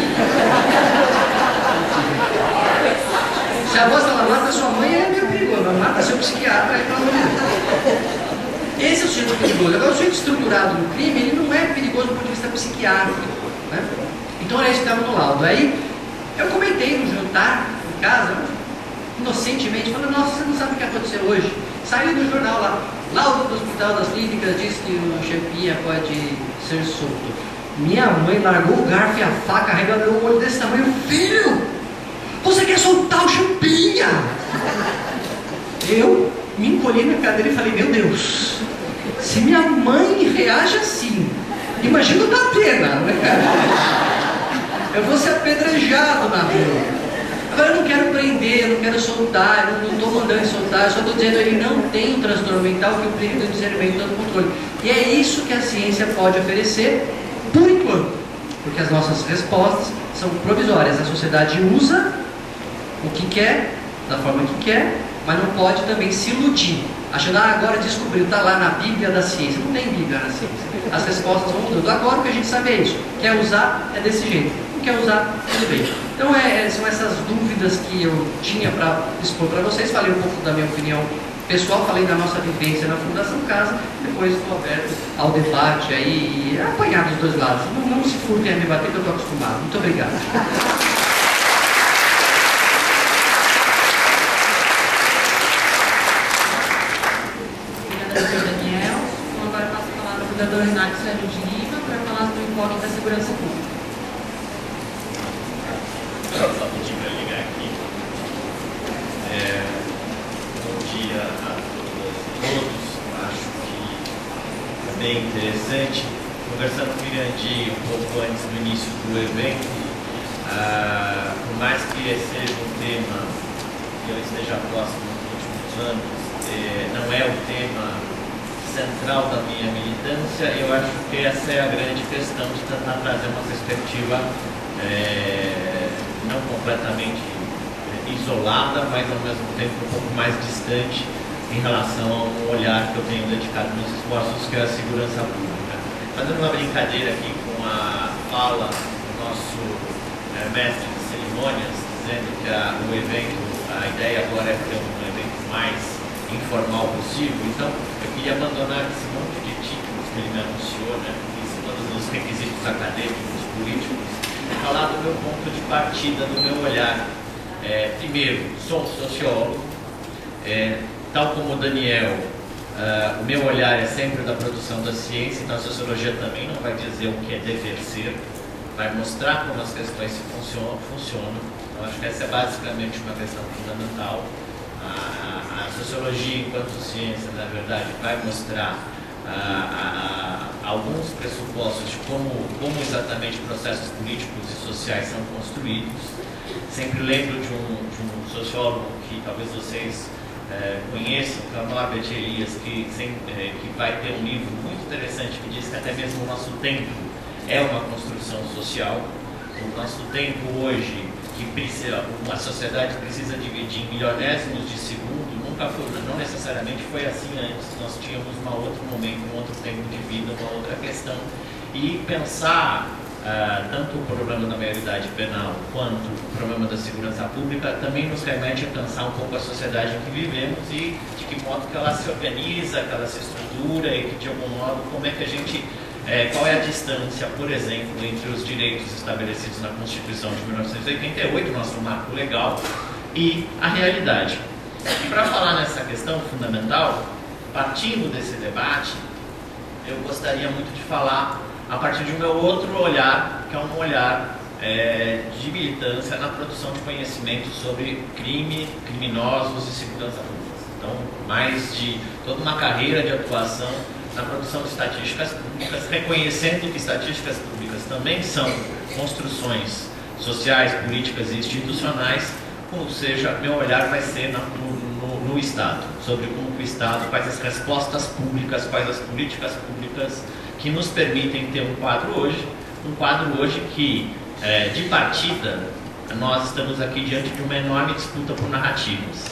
Se a voz ela mata sua mãe, é meio perigoso, mas mata seu psiquiatra, aí pelo amor de Deus. Esse é o sujeito perigoso. Agora, o sujeito estruturado no crime, ele não é perigoso do ponto de vista psiquiátrico, né? Então era isso que estava no laudo. Aí eu comentei no jantar em casa, inocentemente, falando: nossa, você não sabe o que aconteceu hoje. Saiu do jornal lá, laudo do Hospital das Clínicas diz que o Champinha pode ser solto. Minha mãe largou o garfo e a faca, arregalou o olho desse tamanho: filho, você quer soltar o Champinha? Eu me encolhi na cadeira e falei: meu Deus, se minha mãe reage assim, imagina o Datena, né, cara? Eu vou ser apedrejado na rua. Agora eu não quero prender, eu não quero soltar, eu não estou mandando soltar, eu só estou dizendo que ele não tem um transtorno mental que implica o discernimento do controle. E é isso que a ciência pode oferecer por enquanto, porque as nossas respostas são provisórias. A sociedade usa o que quer, da forma que quer, mas não pode também se iludir, achando, agora descobriu, está lá na Bíblia da ciência. Não tem Bíblia na ciência. As respostas vão mudando. Agora o que a gente sabe é isso. Quer usar, é desse jeito. Não quer usar, tudo bem. Então são essas dúvidas que eu tinha para expor para vocês. Falei um pouco da minha opinião pessoal, falei da nossa vivência na Fundação Casa, depois estou aberto ao debate aí, e apanhar dos dois lados. Não se furtem a me bater, que eu estou acostumado. Muito obrigado. Dr. Renato Sérgio de Lima, para falar do enfoque da segurança pública. Só pedir para ligar aqui. Bom dia a todos. Acho que é bem interessante. Conversando com o Mirandi um pouco antes do início do evento, por mais que esse seja um tema que eu esteja próximo nos últimos anos, não é o tema central da minha militância. Eu acho que essa é a grande questão, de tentar trazer uma perspectiva não completamente isolada, mas ao mesmo tempo um pouco mais distante em relação ao olhar que eu tenho dedicado nos esforços, que é a segurança pública. Fazendo uma brincadeira aqui com a fala do nosso mestre de cerimônias, dizendo que o evento, a ideia agora é ter um evento mais informal possível. Então eu queria abandonar esse monte de títulos que ele me anunciou, né, todos os requisitos acadêmicos, políticos, e falar do meu ponto de partida, do meu olhar. Primeiro, sou um sociólogo, tal como o Daniel, o meu olhar é sempre da produção da ciência, então a sociologia também não vai dizer o que é dever ser, vai mostrar como as questões funcionam. Então acho que essa é basicamente uma questão fundamental. A sociologia, enquanto ciência, na verdade, vai mostrar alguns pressupostos de como exatamente processos políticos e sociais são construídos. Sempre lembro de um sociólogo que talvez vocês conheçam, que é o Norbert Elias, que vai ter um livro muito interessante que diz que até mesmo o nosso tempo é uma construção social. O nosso tempo hoje, uma sociedade precisa dividir em milionésimos de segundo, não necessariamente foi assim antes. Nós tínhamos um outro momento, um outro tempo de vida, uma outra questão. E pensar tanto o problema da maioridade penal quanto o problema da segurança pública também nos remete a pensar um pouco a sociedade em que vivemos e de que modo que ela se organiza, que ela se estrutura e que de algum modo como é que a gente... qual é a distância, por exemplo, entre os direitos estabelecidos na Constituição de 1988, nosso marco legal, e a realidade. E para falar nessa questão fundamental, partindo desse debate, eu gostaria muito de falar a partir de um meu outro olhar, que é um olhar de militância na produção de conhecimento sobre crime, criminosos e segurança pública. Então, mais de toda uma carreira de atuação na produção de estatísticas públicas, reconhecendo que estatísticas públicas também são construções sociais, políticas e institucionais, ou seja, meu olhar vai ser no Estado, sobre como o Estado faz as respostas públicas, quais as políticas públicas que nos permitem ter um quadro hoje que, de partida, nós estamos aqui diante de uma enorme disputa por narrativas.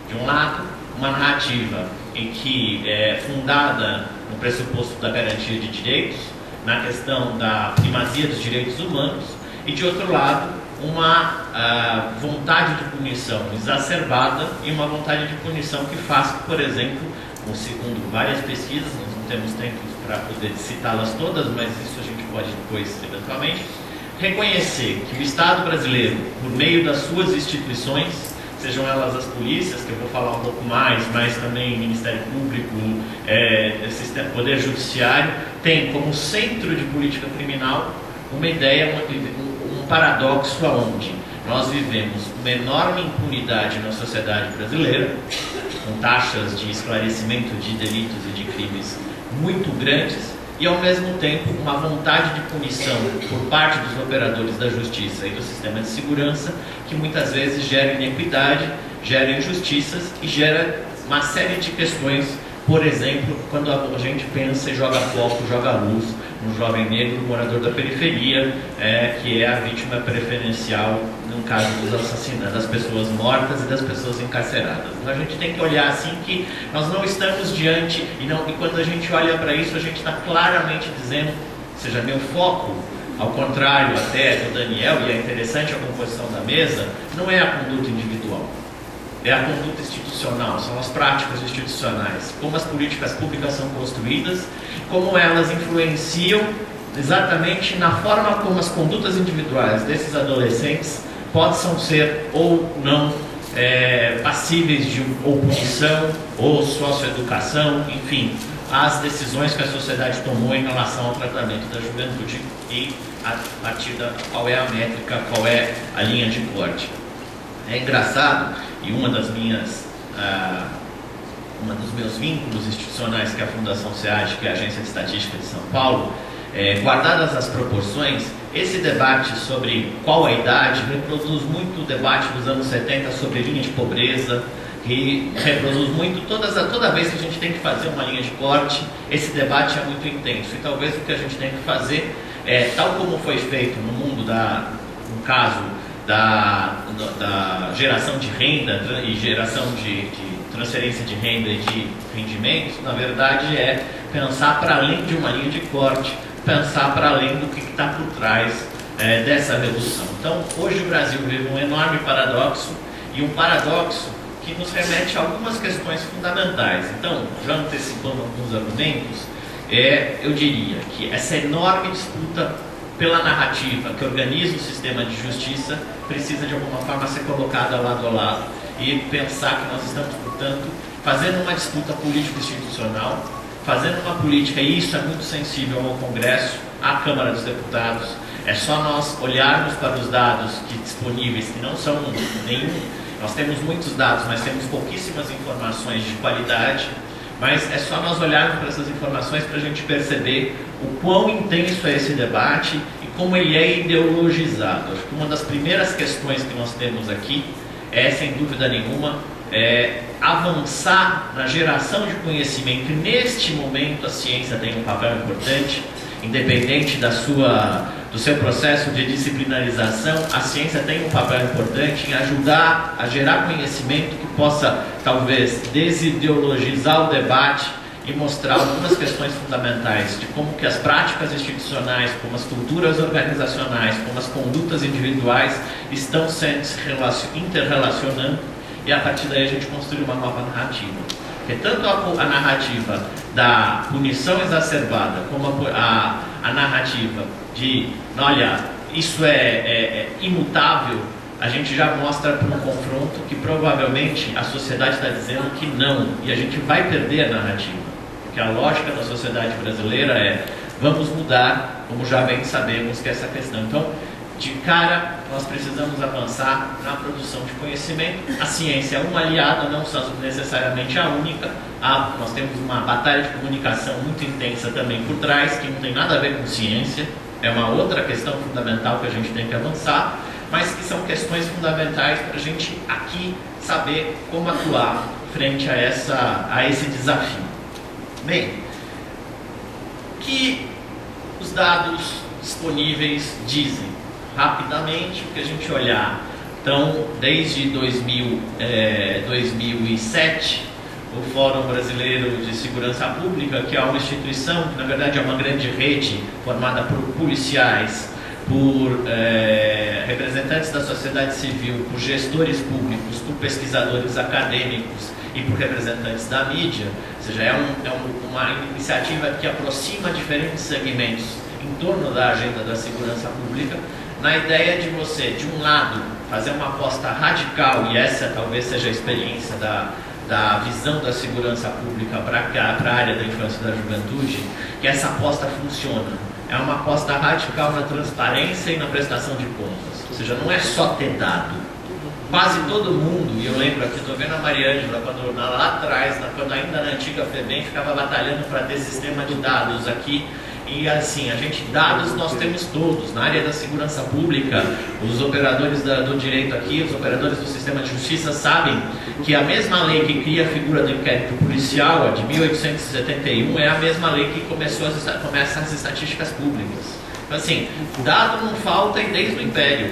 De um lado, uma narrativa em que é fundada no pressuposto da garantia de direitos, na questão da primazia dos direitos humanos, e de outro lado, uma vontade de punição exacerbada e uma vontade de punição que faz, por exemplo, segundo várias pesquisas, nós não temos tempo para poder citá-las todas, mas isso a gente pode depois, eventualmente, reconhecer que o Estado brasileiro, por meio das suas instituições, sejam elas as polícias, que eu vou falar um pouco mais, mas também Ministério Público, Poder Judiciário, tem como centro de política criminal uma ideia, um paradoxo aonde nós vivemos uma enorme impunidade na sociedade brasileira, com taxas de esclarecimento de delitos e de crimes muito grandes, e, ao mesmo tempo, uma vontade de punição por parte dos operadores da justiça e do sistema de segurança, que muitas vezes gera inequidade, gera injustiças e gera uma série de questões. Por exemplo, quando a gente pensa e joga foco, joga luz no jovem negro, morador da periferia, que é a vítima preferencial no caso dos assassinatos, das pessoas mortas e das pessoas encarceradas. Então a gente tem que olhar assim que nós não estamos diante, e quando a gente olha para isso, a gente está claramente dizendo, ou seja, meu foco, ao contrário até do Daniel, e é interessante a composição da mesa, não é a conduta individual. É a conduta institucional, são as práticas institucionais, como as políticas públicas são construídas, como elas influenciam exatamente na forma como as condutas individuais desses adolescentes possam ser ou não passíveis de ou punição, ou socioeducação, enfim, as decisões que a sociedade tomou em relação ao tratamento da juventude e a partir da qual é a métrica, qual é a linha de corte. É engraçado, e uma dos meus vínculos institucionais, que é a Fundação SEAD, que é a Agência de Estatística de São Paulo, guardadas as proporções, esse debate sobre qual a idade reproduz muito o debate dos anos 70 sobre linha de pobreza, que reproduz muito, toda vez que a gente tem que fazer uma linha de corte, esse debate é muito intenso. E talvez o que a gente tem que fazer, tal como foi feito no mundo no caso da geração de renda e geração de transferência de renda e de rendimentos, na verdade é pensar para além de uma linha de corte, pensar para além do que está por trás dessa redução. Então, hoje o Brasil vive um enorme paradoxo, e um paradoxo que nos remete a algumas questões fundamentais. Então, já antecipando alguns argumentos, eu diria que essa enorme disputa pela narrativa que organiza o sistema de justiça precisa de alguma forma ser colocada lado a lado e pensar que nós estamos, portanto, fazendo uma disputa político-institucional, fazendo uma política, e isso é muito sensível ao Congresso, à Câmara dos Deputados. É só nós olharmos para os dados disponíveis, que não são nenhum, nós temos muitos dados, mas temos pouquíssimas informações de qualidade, mas é só nós olharmos para essas informações para a gente perceber o quão intenso é esse debate e como ele é ideologizado. Acho que uma das primeiras questões que nós temos aqui sem dúvida nenhuma, avançar na geração de conhecimento. E neste momento a ciência tem um papel importante, independente do seu processo de disciplinarização. A ciência tem um papel importante em ajudar a gerar conhecimento que possa, talvez, desideologizar o debate e mostrar algumas questões fundamentais de como que as práticas institucionais, como as culturas organizacionais, como as condutas individuais estão se interrelacionando, e a partir daí a gente construir uma nova narrativa. Porque tanto a narrativa da punição exacerbada, como a narrativa de, olha, isso é imutável, a gente já mostra para um confronto que provavelmente a sociedade está dizendo que não, e a gente vai perder a narrativa. Porque a lógica da sociedade brasileira vamos mudar, como já bem sabemos que é essa questão. Então, de cara, nós precisamos avançar na produção de conhecimento. A ciência é uma aliada, não necessariamente a única. Nós temos uma batalha de comunicação muito intensa também por trás, que não tem nada a ver com ciência. É uma outra questão fundamental que a gente tem que avançar, mas que são questões fundamentais para a gente aqui saber como atuar frente a esse desafio. Bem, que os dados disponíveis dizem? Rapidamente, o que a gente olhar, então, desde 2007, o Fórum Brasileiro de Segurança Pública, que é uma instituição, que na verdade é uma grande rede formada por policiais, por representantes da sociedade civil, por gestores públicos, por pesquisadores acadêmicos e por representantes da mídia, ou seja, é uma iniciativa que aproxima diferentes segmentos em torno da agenda da segurança pública, na ideia de você, de um lado, fazer uma aposta radical, e essa talvez seja a experiência da visão da segurança pública para a área da infância e da juventude, que essa aposta funciona. É uma aposta radical na transparência e na prestação de contas. Ou seja, não é só ter dado. Quase todo mundo, e eu lembro aqui, estou vendo a Mariângela, lá atrás, quando ainda na antiga FEBEM, ficava batalhando para ter sistema de dados aqui, E assim, dados nós temos todos. Na área da segurança pública, os operadores do direito aqui, os operadores do sistema de justiça sabem que a mesma lei que cria a figura do inquérito policial, a de 1871, é a mesma lei que começa as estatísticas públicas. Então, assim, dado não falta e desde o Império.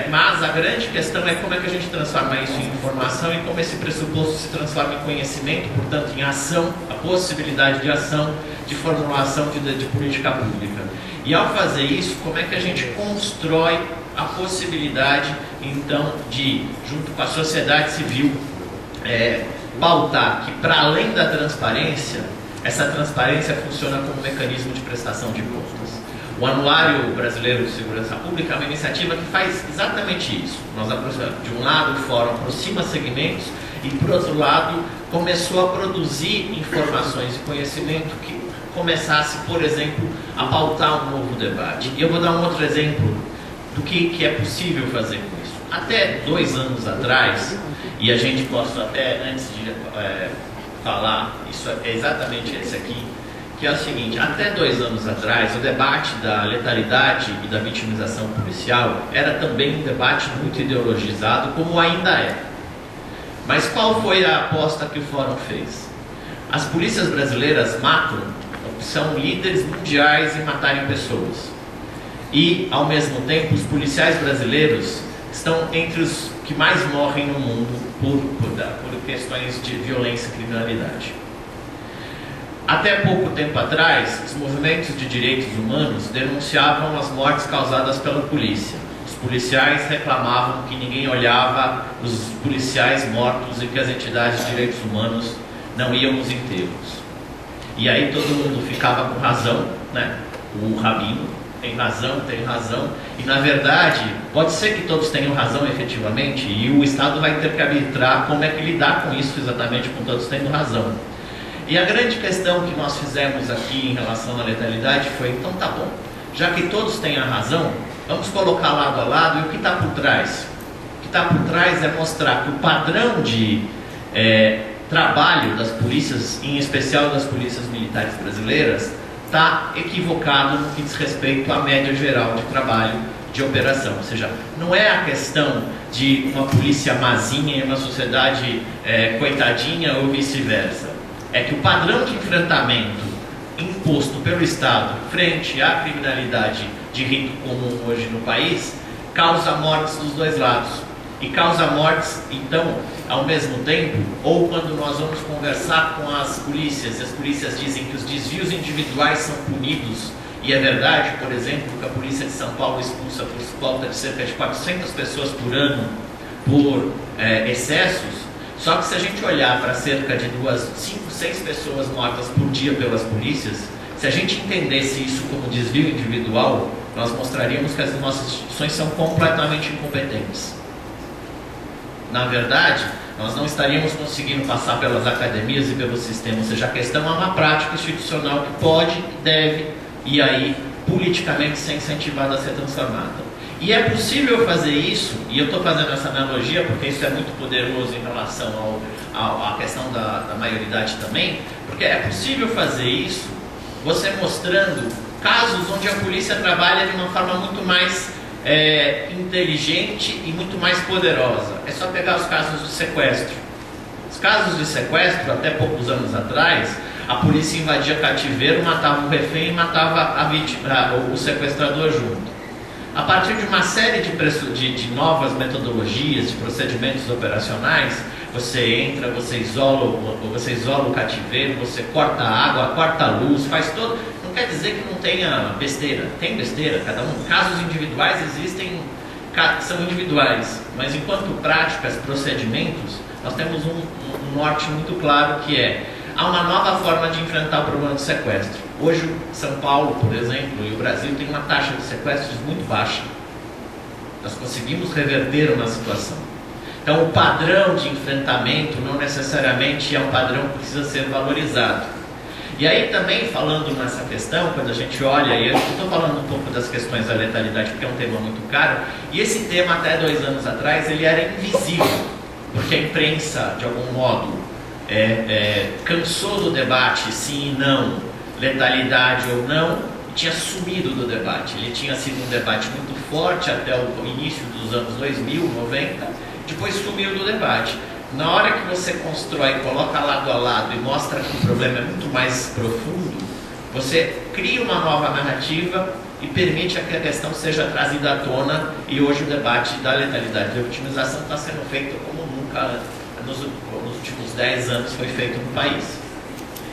Mas a grande questão é como é que a gente transforma isso em informação e como esse pressuposto se transforma em conhecimento, portanto em ação, a possibilidade de ação, de formulação de política pública. E ao fazer isso, como é que a gente constrói a possibilidade, então, de, junto com a sociedade civil, pautar que, para além da transparência, essa transparência funciona como mecanismo de prestação de contas. O Anuário Brasileiro de Segurança Pública é uma iniciativa que faz exatamente isso. Nós aproximamos, de um lado, o fórum aproxima segmentos e, por outro lado, começou a produzir informações e conhecimento que começasse, por exemplo, a pautar um novo debate. E eu vou dar um outro exemplo do que é possível fazer com isso. Até 2 anos atrás, e a gente posso até, antes de falar, isso é exatamente esse aqui, que é o seguinte: até 2 anos atrás, o debate da letalidade e da vitimização policial era também um debate muito ideologizado, como ainda é. Mas qual foi a aposta que o Fórum fez? As polícias brasileiras são líderes mundiais em matarem pessoas. E, ao mesmo tempo, os policiais brasileiros estão entre os que mais morrem no mundo por questões de violência e criminalidade. Até pouco tempo atrás, os movimentos de direitos humanos denunciavam as mortes causadas pela polícia. Os policiais reclamavam que ninguém olhava os policiais mortos e que as entidades de direitos humanos não iam nos enterros. E aí todo mundo ficava com razão, né? O rabino tem razão, e na verdade, pode ser que todos tenham razão efetivamente, e o Estado vai ter que arbitrar como é que lidar com isso exatamente, com todos tendo razão. E a grande questão que nós fizemos aqui em relação à letalidade foi: então tá bom, já que todos têm a razão, vamos colocar lado a lado, e o que está por trás? O que está por trás é mostrar que o padrão de trabalho das polícias, em especial das polícias militares brasileiras, está equivocado no que diz respeito à média geral de trabalho de operação. Ou seja, não é a questão de uma polícia mazinha e uma sociedade coitadinha ou vice-versa. É que o padrão de enfrentamento imposto pelo Estado frente à criminalidade de rito comum hoje no país causa mortes dos dois lados. E causa mortes, então, ao mesmo tempo, ou quando nós vamos conversar com as polícias, e as polícias dizem que os desvios individuais são punidos, e é verdade, por exemplo, que a polícia de São Paulo expulsa por volta de cerca de 400 pessoas por ano por excessos. Só que se a gente olhar para cerca de 5, 6 pessoas mortas por dia pelas polícias, se a gente entendesse isso como desvio individual, nós mostraríamos que as nossas instituições são completamente incompetentes. Na verdade, nós não estaríamos conseguindo passar pelas academias e pelo sistema, ou seja, a questão é uma prática institucional que pode, deve, e aí, politicamente ser incentivada a ser transformada. E é possível fazer isso, e eu estou fazendo essa analogia porque isso é muito poderoso em relação à questão da maioridade também, porque é possível fazer isso você mostrando casos onde a polícia trabalha de uma forma muito mais inteligente e muito mais poderosa. É só pegar os casos de sequestro. Os casos de sequestro, até poucos anos atrás, a polícia invadia cativeiro, matava o refém e matava a vítima, o sequestrador junto. A partir de uma série de novas metodologias, de procedimentos operacionais, você entra, você isola o cativeiro, você corta a água, corta a luz, faz todo. Não quer dizer que não tenha besteira, tem besteira, cada um. Casos individuais existem, são individuais, mas enquanto práticas, procedimentos, nós temos um norte muito claro que há uma nova forma de enfrentar o problema do sequestro. Hoje, São Paulo, por exemplo, e o Brasil tem uma taxa de sequestros muito baixa. Nós conseguimos reverter uma situação. Então, o padrão de enfrentamento não necessariamente é um padrão que precisa ser valorizado. E aí também, falando nessa questão, quando a gente olha, e eu estou falando um pouco das questões da letalidade, porque é um tema muito caro, e esse tema, até 2 anos atrás, ele era invisível, porque a imprensa, de algum modo, cansou do debate sim e não, letalidade ou não, tinha sumido do debate. Ele tinha sido um debate muito forte até o início dos anos 2000, 90, depois sumiu do debate. Na hora que você constrói, coloca lado a lado e mostra que o problema é muito mais profundo, você cria uma nova narrativa e permite que a questão seja trazida à tona, e hoje o debate da letalidade e da otimização está sendo feito como nunca nos últimos 10 anos foi feito no país.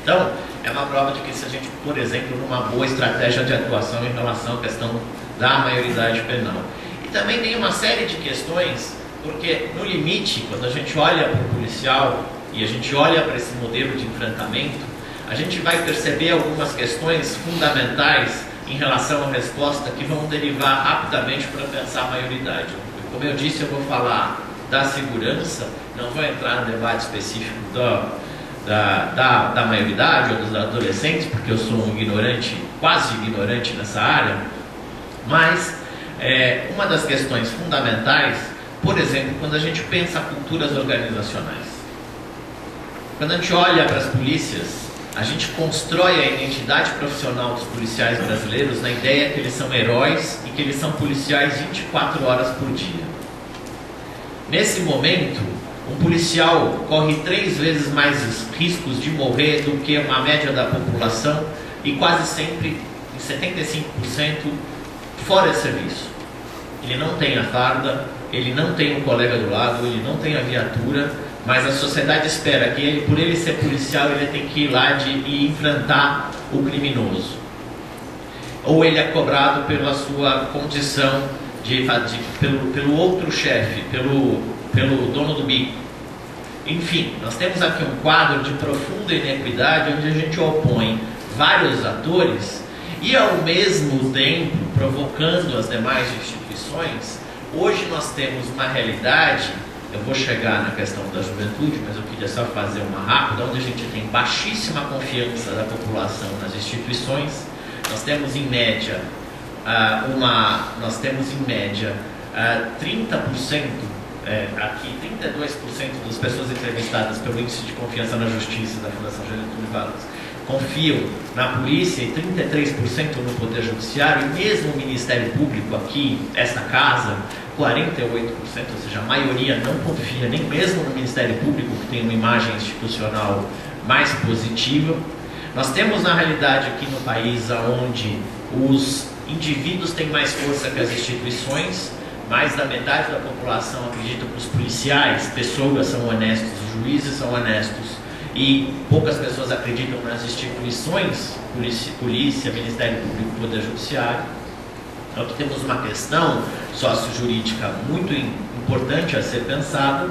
Então, é uma prova de que se a gente, por exemplo, numa boa estratégia de atuação em relação à questão da maioridade penal. E também tem uma série de questões, porque no limite, quando a gente olha para o policial e a gente olha para esse modelo de enfrentamento, a gente vai perceber algumas questões fundamentais em relação à resposta que vão derivar rapidamente para pensar a maioridade. Como eu disse, eu vou falar da segurança, não vou entrar no debate específico da maioridade ou dos adolescentes, porque eu sou um ignorante, quase ignorante nessa área, mas uma das questões fundamentais, por exemplo, quando a gente pensa culturas organizacionais. Quando a gente olha para as polícias, a gente constrói a identidade profissional dos policiais brasileiros na ideia que eles são heróis e que eles são policiais 24 horas por dia. Nesse momento, um policial corre 3 vezes mais riscos de morrer do que uma média da população e quase sempre, em 75%, fora de serviço. Ele não tem a farda, ele não tem um colega do lado, ele não tem a viatura, mas a sociedade espera que ele, por ele ser policial, ele tem que ir lá e enfrentar o criminoso. Ou ele é cobrado pela sua condição pelo outro chefe, pelo dono do bico. Enfim, nós temos aqui um quadro de profunda inequidade, onde a gente opõe vários atores e, ao mesmo tempo, provocando as demais instituições. Hoje nós temos uma realidade, eu vou chegar na questão da juventude, mas eu queria só fazer uma rápida, onde a gente tem baixíssima confiança da população nas instituições. Nós temos em média 30%, aqui 32% das pessoas entrevistadas pelo índice de confiança na justiça da Fundação Getúlio Vargas confiam na polícia e 33% no Poder Judiciário, e mesmo o Ministério Público aqui, esta casa, 48%, ou seja, a maioria não confia nem mesmo no Ministério Público, que tem uma imagem institucional mais positiva. Nós temos, na realidade, aqui no país, onde os indivíduos têm mais força que as instituições, mais da metade da população acredita que os policiais, pessoas, são honestos, os juízes são honestos, e poucas pessoas acreditam nas instituições, polícia, Ministério Público, Poder Judiciário. Então, aqui temos uma questão sócio-jurídica muito importante a ser pensada,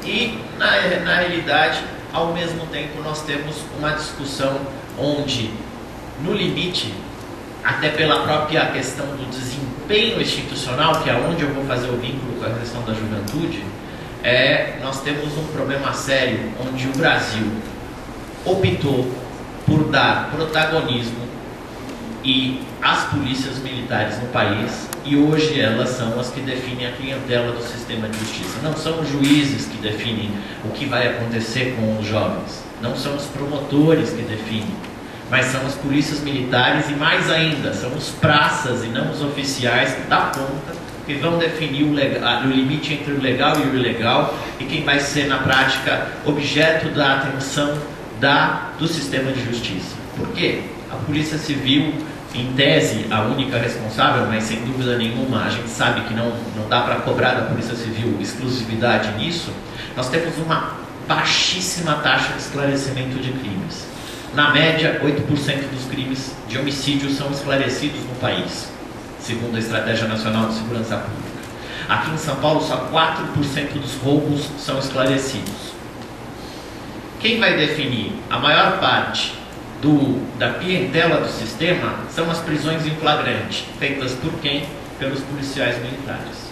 e, na realidade, ao mesmo tempo, nós temos uma discussão onde, no limite, até pela própria questão do desempenho institucional, que é onde eu vou fazer o vínculo com a questão da juventude, nós temos um problema sério, onde o Brasil optou por dar protagonismo e as polícias militares no país, e hoje elas são as que definem a clientela do sistema de justiça. Não são os juízes que definem o que vai acontecer com os jovens, não são os promotores que definem, mas são as polícias militares, e mais ainda, são os praças e não os oficiais da ponta que vão definir o limite entre o legal e o ilegal, e quem vai ser na prática objeto da atenção do sistema de justiça. Por quê? A Polícia Civil, em tese, a única responsável, mas sem dúvida nenhuma a gente sabe que não dá para cobrar da Polícia Civil exclusividade nisso. Nós temos uma baixíssima taxa de esclarecimento de crimes. Na média, 8% dos crimes de homicídio são esclarecidos no país, segundo a Estratégia Nacional de Segurança Pública. Aqui em São Paulo, só 4% dos roubos são esclarecidos. Quem vai definir a maior parte da clientela do sistema são as prisões em flagrante, feitas por quem? Pelos policiais militares.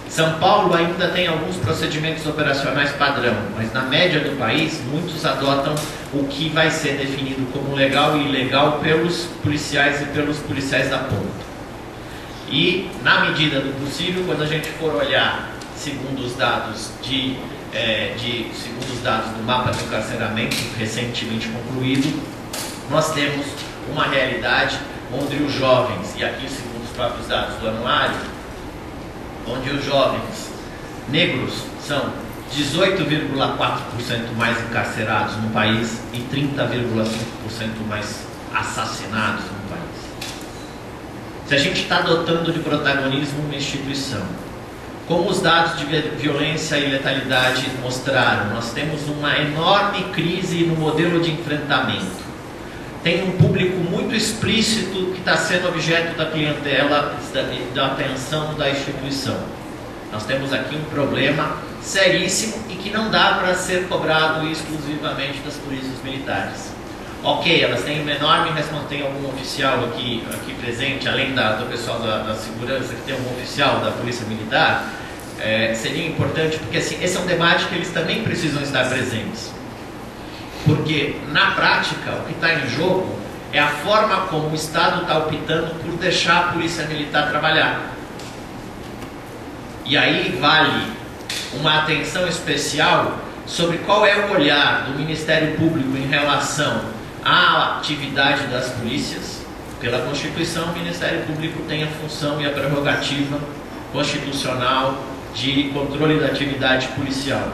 São Paulo ainda tem alguns procedimentos operacionais padrão, mas na média do país, muitos adotam o que vai ser definido como legal e ilegal pelos policiais e pelos policiais da ponta. E, na medida do possível, quando a gente for olhar, segundo os dados segundo os dados do mapa de encarceramento recentemente concluído, nós temos uma realidade onde os jovens, e aqui segundo os próprios dados do anuário, onde os jovens negros são 18,4% mais encarcerados no país e 30,5% mais assassinados no país. Se a gente está dotando de protagonismo uma instituição, como os dados de violência e letalidade mostraram, nós temos uma enorme crise no modelo de enfrentamento. Tem um público muito explícito que está sendo objeto da clientela, da atenção da instituição. Nós temos aqui um problema seríssimo e que não dá para ser cobrado exclusivamente das polícias militares. Ok, elas têm uma enorme responsabilidade, tem algum oficial aqui presente, além do pessoal da segurança, que tem um oficial da polícia militar, seria importante, porque assim, esse é um debate que eles também precisam estar presentes. Porque, na prática, o que está em jogo é a forma como o Estado está optando por deixar a polícia militar trabalhar. E aí vale uma atenção especial sobre qual é o olhar do Ministério Público em relação à atividade das polícias. Pela Constituição, o Ministério Público tem a função e a prerrogativa constitucional de controle da atividade policial.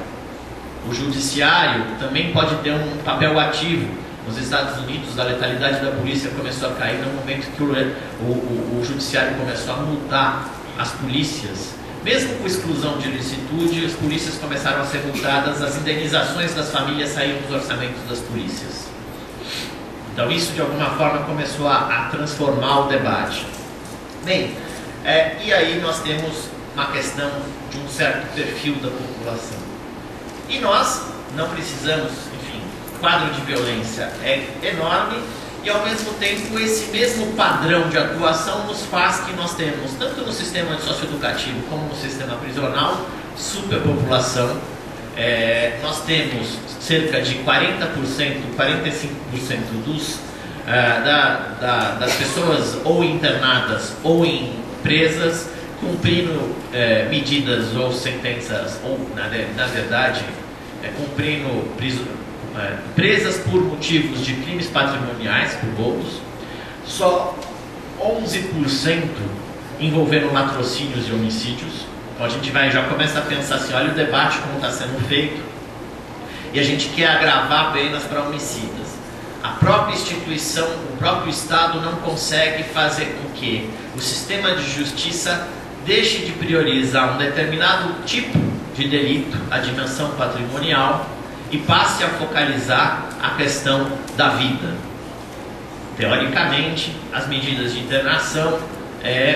O Judiciário também pode ter um papel ativo. Nos Estados Unidos, a letalidade da polícia começou a cair no momento que o Judiciário começou a multar as polícias. Mesmo com exclusão de licitude, as polícias começaram a ser multadas, as indenizações das famílias saíram dos orçamentos das polícias. Então isso de alguma forma começou a transformar o debate. Bem, e aí nós temos uma questão de um certo perfil da população. E nós não precisamos, enfim, o quadro de violência é enorme e ao mesmo tempo esse mesmo padrão de atuação nos faz que nós temos, tanto no sistema socioeducativo como no sistema prisional, superpopulação. Nós temos cerca de 40%, 45% das pessoas ou internadas ou em presas, cumprindo medidas ou sentenças, ou na verdade, cumprindo presas por motivos de crimes patrimoniais, por roubos. Só 11% envolvendo latrocínios e homicídios. Então a gente já começa a pensar assim, olha o debate como está sendo feito, e a gente quer agravar penas para homicidas. A própria instituição, o próprio Estado não consegue fazer com que o sistema de justiça deixe de priorizar um determinado tipo de delito, a dimensão patrimonial, e passe a focalizar a questão da vida. Teoricamente, as medidas de internação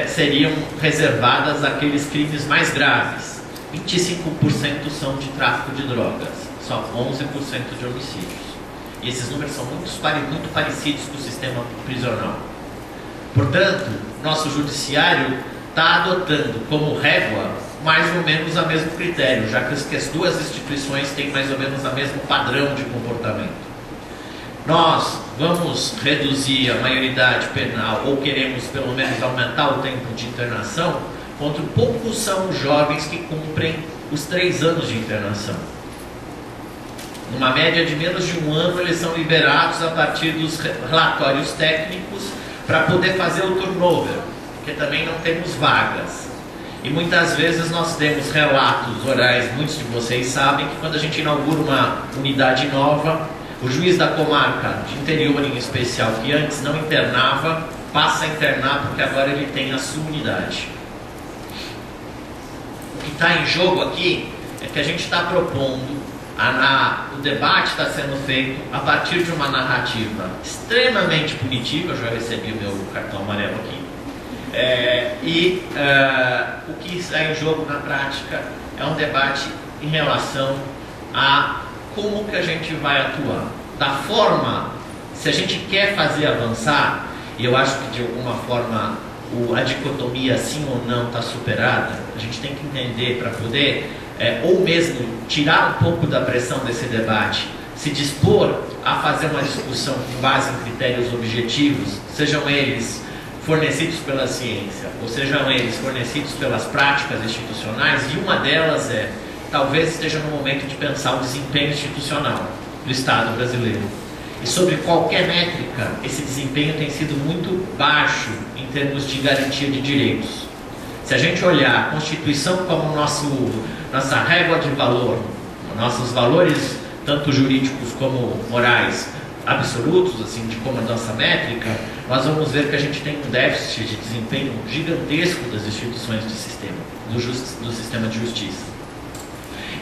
seriam reservadas àqueles crimes mais graves. 25% são de tráfico de drogas, só 11% de homicídios. E esses números são muito parecidos com o sistema prisional. Portanto, nosso judiciário está adotando como régua mais ou menos o mesmo critério, já que as duas instituições têm mais ou menos o mesmo padrão de comportamento. Nós vamos reduzir a maioridade penal, ou queremos pelo menos aumentar o tempo de internação, quando poucos são os jovens que cumprem os 3 anos de internação. Numa média de menos de 1 ano, eles são liberados a partir dos relatórios técnicos para poder fazer o turnover, porque também não temos vagas. E muitas vezes nós temos relatos orais, muitos de vocês sabem que quando a gente inaugura uma unidade nova, o juiz da comarca de interior em especial, que antes não internava, passa a internar porque agora ele tem a sua unidade. O que está em jogo aqui é que a gente está propondo, o debate está sendo feito a partir de uma narrativa extremamente punitiva. Eu já recebi o meu cartão amarelo aqui. O que está em jogo na prática é um debate em relação a como que a gente vai atuar. Da forma, se a gente quer fazer avançar, e eu acho que de alguma forma a dicotomia sim ou não está superada, a gente tem que entender para poder, ou mesmo tirar um pouco da pressão desse debate, se dispor a fazer uma discussão com base em critérios objetivos, sejam eles fornecidos pela ciência, ou sejam eles fornecidos pelas práticas institucionais, e uma delas talvez esteja no momento de pensar o desempenho institucional do Estado brasileiro. E sobre qualquer métrica, esse desempenho tem sido muito baixo em termos de garantia de direitos. Se a gente olhar a Constituição como nossa régua de valor, nossos valores, tanto jurídicos como morais, absolutos, assim, de como a nossa métrica, nós vamos ver que a gente tem um déficit de desempenho gigantesco das instituições do sistema, do sistema de justiça.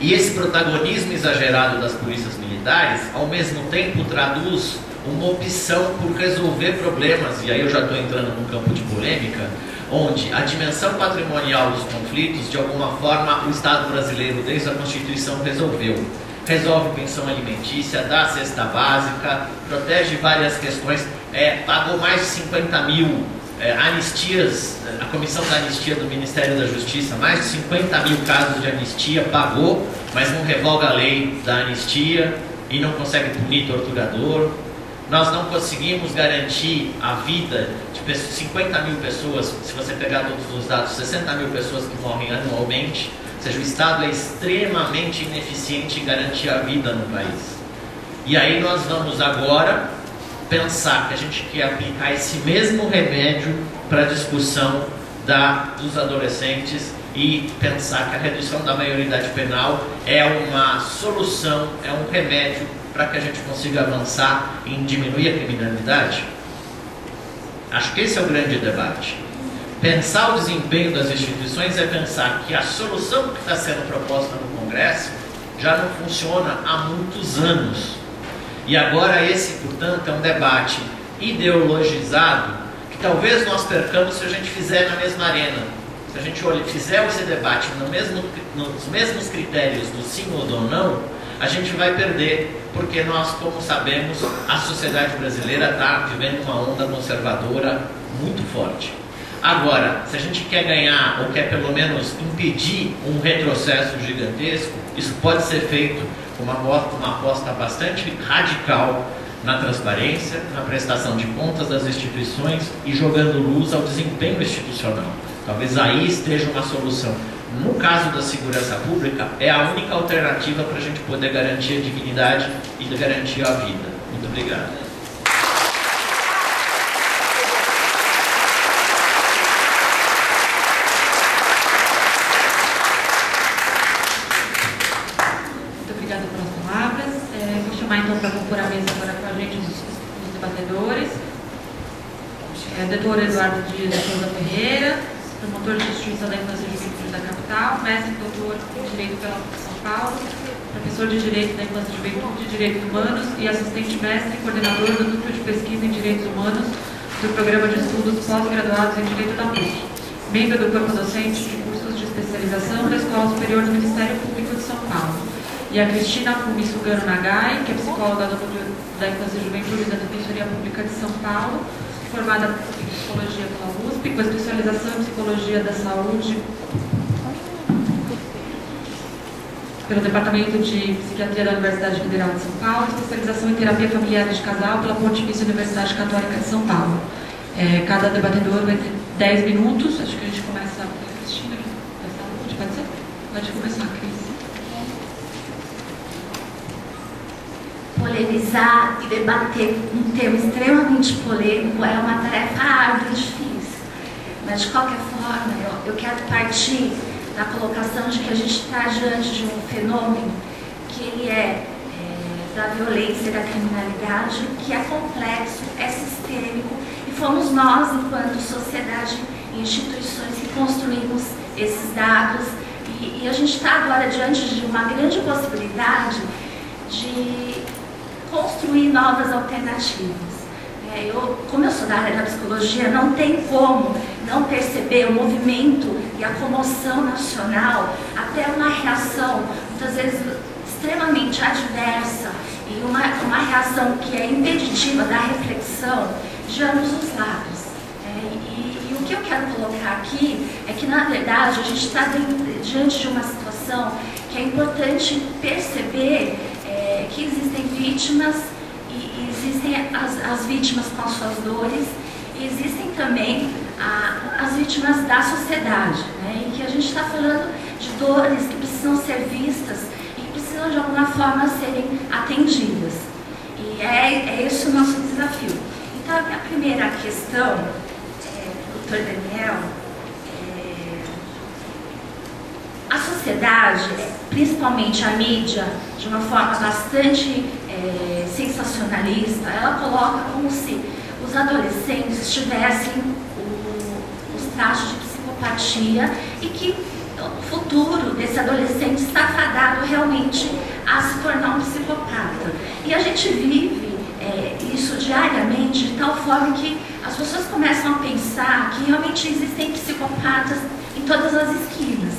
E esse protagonismo exagerado das polícias militares, ao mesmo tempo, traduz uma opção por resolver problemas, e aí eu já estou entrando num campo de polêmica, onde a dimensão patrimonial dos conflitos, de alguma forma, o Estado brasileiro, desde a Constituição, resolveu. Resolve pensão alimentícia, dá cesta básica, protege várias questões, pagou mais de 50 mil anistias, a Comissão da Anistia do Ministério da Justiça, mais de 50 mil casos de anistia, pagou, mas não revoga a lei da anistia e não consegue punir torturador. Nós não conseguimos garantir a vida de 50 mil pessoas, se você pegar todos os dados, 60 mil pessoas que morrem anualmente. Ou seja, o Estado é extremamente ineficiente em garantir a vida no país. E aí nós vamos agora pensar que a gente quer aplicar esse mesmo remédio para a discussão dos adolescentes e pensar que a redução da maioridade penal é uma solução, é um remédio para que a gente consiga avançar em diminuir a criminalidade. Acho que esse é o grande debate. Pensar o desempenho das instituições é pensar que a solução que está sendo proposta no Congresso já não funciona há muitos anos. E agora esse, portanto, é um debate ideologizado que talvez nós percamos se a gente fizer na mesma arena. Se a gente fizer esse debate nos mesmos critérios do sim ou do não, a gente vai perder, porque nós, como sabemos, a sociedade brasileira está vivendo uma onda conservadora muito forte. Agora, se a gente quer ganhar, ou quer pelo menos impedir um retrocesso gigantesco, isso pode ser feito com uma aposta bastante radical na transparência, na prestação de contas das instituições e jogando luz ao desempenho institucional. Talvez aí esteja uma solução. No caso da segurança pública, é a única alternativa para a gente poder garantir a dignidade e garantir a vida. Muito obrigado. Então, para compor a mesa agora com a gente, os debatedores. Doutor Eduardo Dias de Souza Ferreira, promotor de Justiça da Infância e Juventude da Capital, mestre e doutor em Direito pela PUC São Paulo, professor de Direito da Infância e Juventude e Direitos Humanos e assistente mestre e coordenador do Núcleo de Pesquisa em Direitos Humanos do Programa de Estudos Pós-Graduados em Direito da PUC, membro do corpo docente de cursos de especialização da Escola Superior do Ministério Público de São Paulo. E a Cristina Fumi Sugano Nagai, que é psicóloga do Núcleo da Infância e Juventude da Defensoria Pública de São Paulo, formada em Psicologia pela USP, com especialização em Psicologia da Saúde pelo Departamento de Psiquiatria da Universidade Federal de São Paulo, especialização em Terapia Familiar de Casal pela Pontifícia Universidade Católica de São Paulo. Cada debatedor vai ter 10 minutos, acho que a gente começa com a Cristina, da Saúde, pode ser? Pode começar, Cris. Polemizar e debater um tema extremamente polêmico é uma tarefa árdua e difícil. Mas, de qualquer forma, eu quero partir da colocação de que a gente está diante de um fenômeno que ele é da violência e da criminalidade, que é complexo, é sistêmico, e fomos nós, enquanto sociedade e instituições, que construímos esses dados. E a gente está agora diante de uma grande possibilidade de construir novas alternativas. Como eu sou da área da psicologia, não tem como não perceber o movimento e a comoção nacional, até uma reação, muitas vezes, extremamente adversa e uma reação que é impeditiva da reflexão de ambos os lados. E o que eu quero colocar aqui é que, na verdade, a gente está diante de uma situação que é importante perceber que existem vítimas e existem as vítimas com as suas dores, e existem também as vítimas da sociedade, né? E que a gente está falando de dores que precisam ser vistas e que precisam de alguma forma serem atendidas. E é esse o nosso desafio. Então, a minha primeira questão, Dr. Daniel, a sociedade, principalmente a mídia, de uma forma bastante sensacionalista, ela coloca como se os adolescentes tivessem os traços de psicopatia e que o futuro desse adolescente está fadado realmente a se tornar um psicopata. E a gente vive isso diariamente de tal forma que as pessoas começam a pensar que realmente existem psicopatas em todas as esquinas,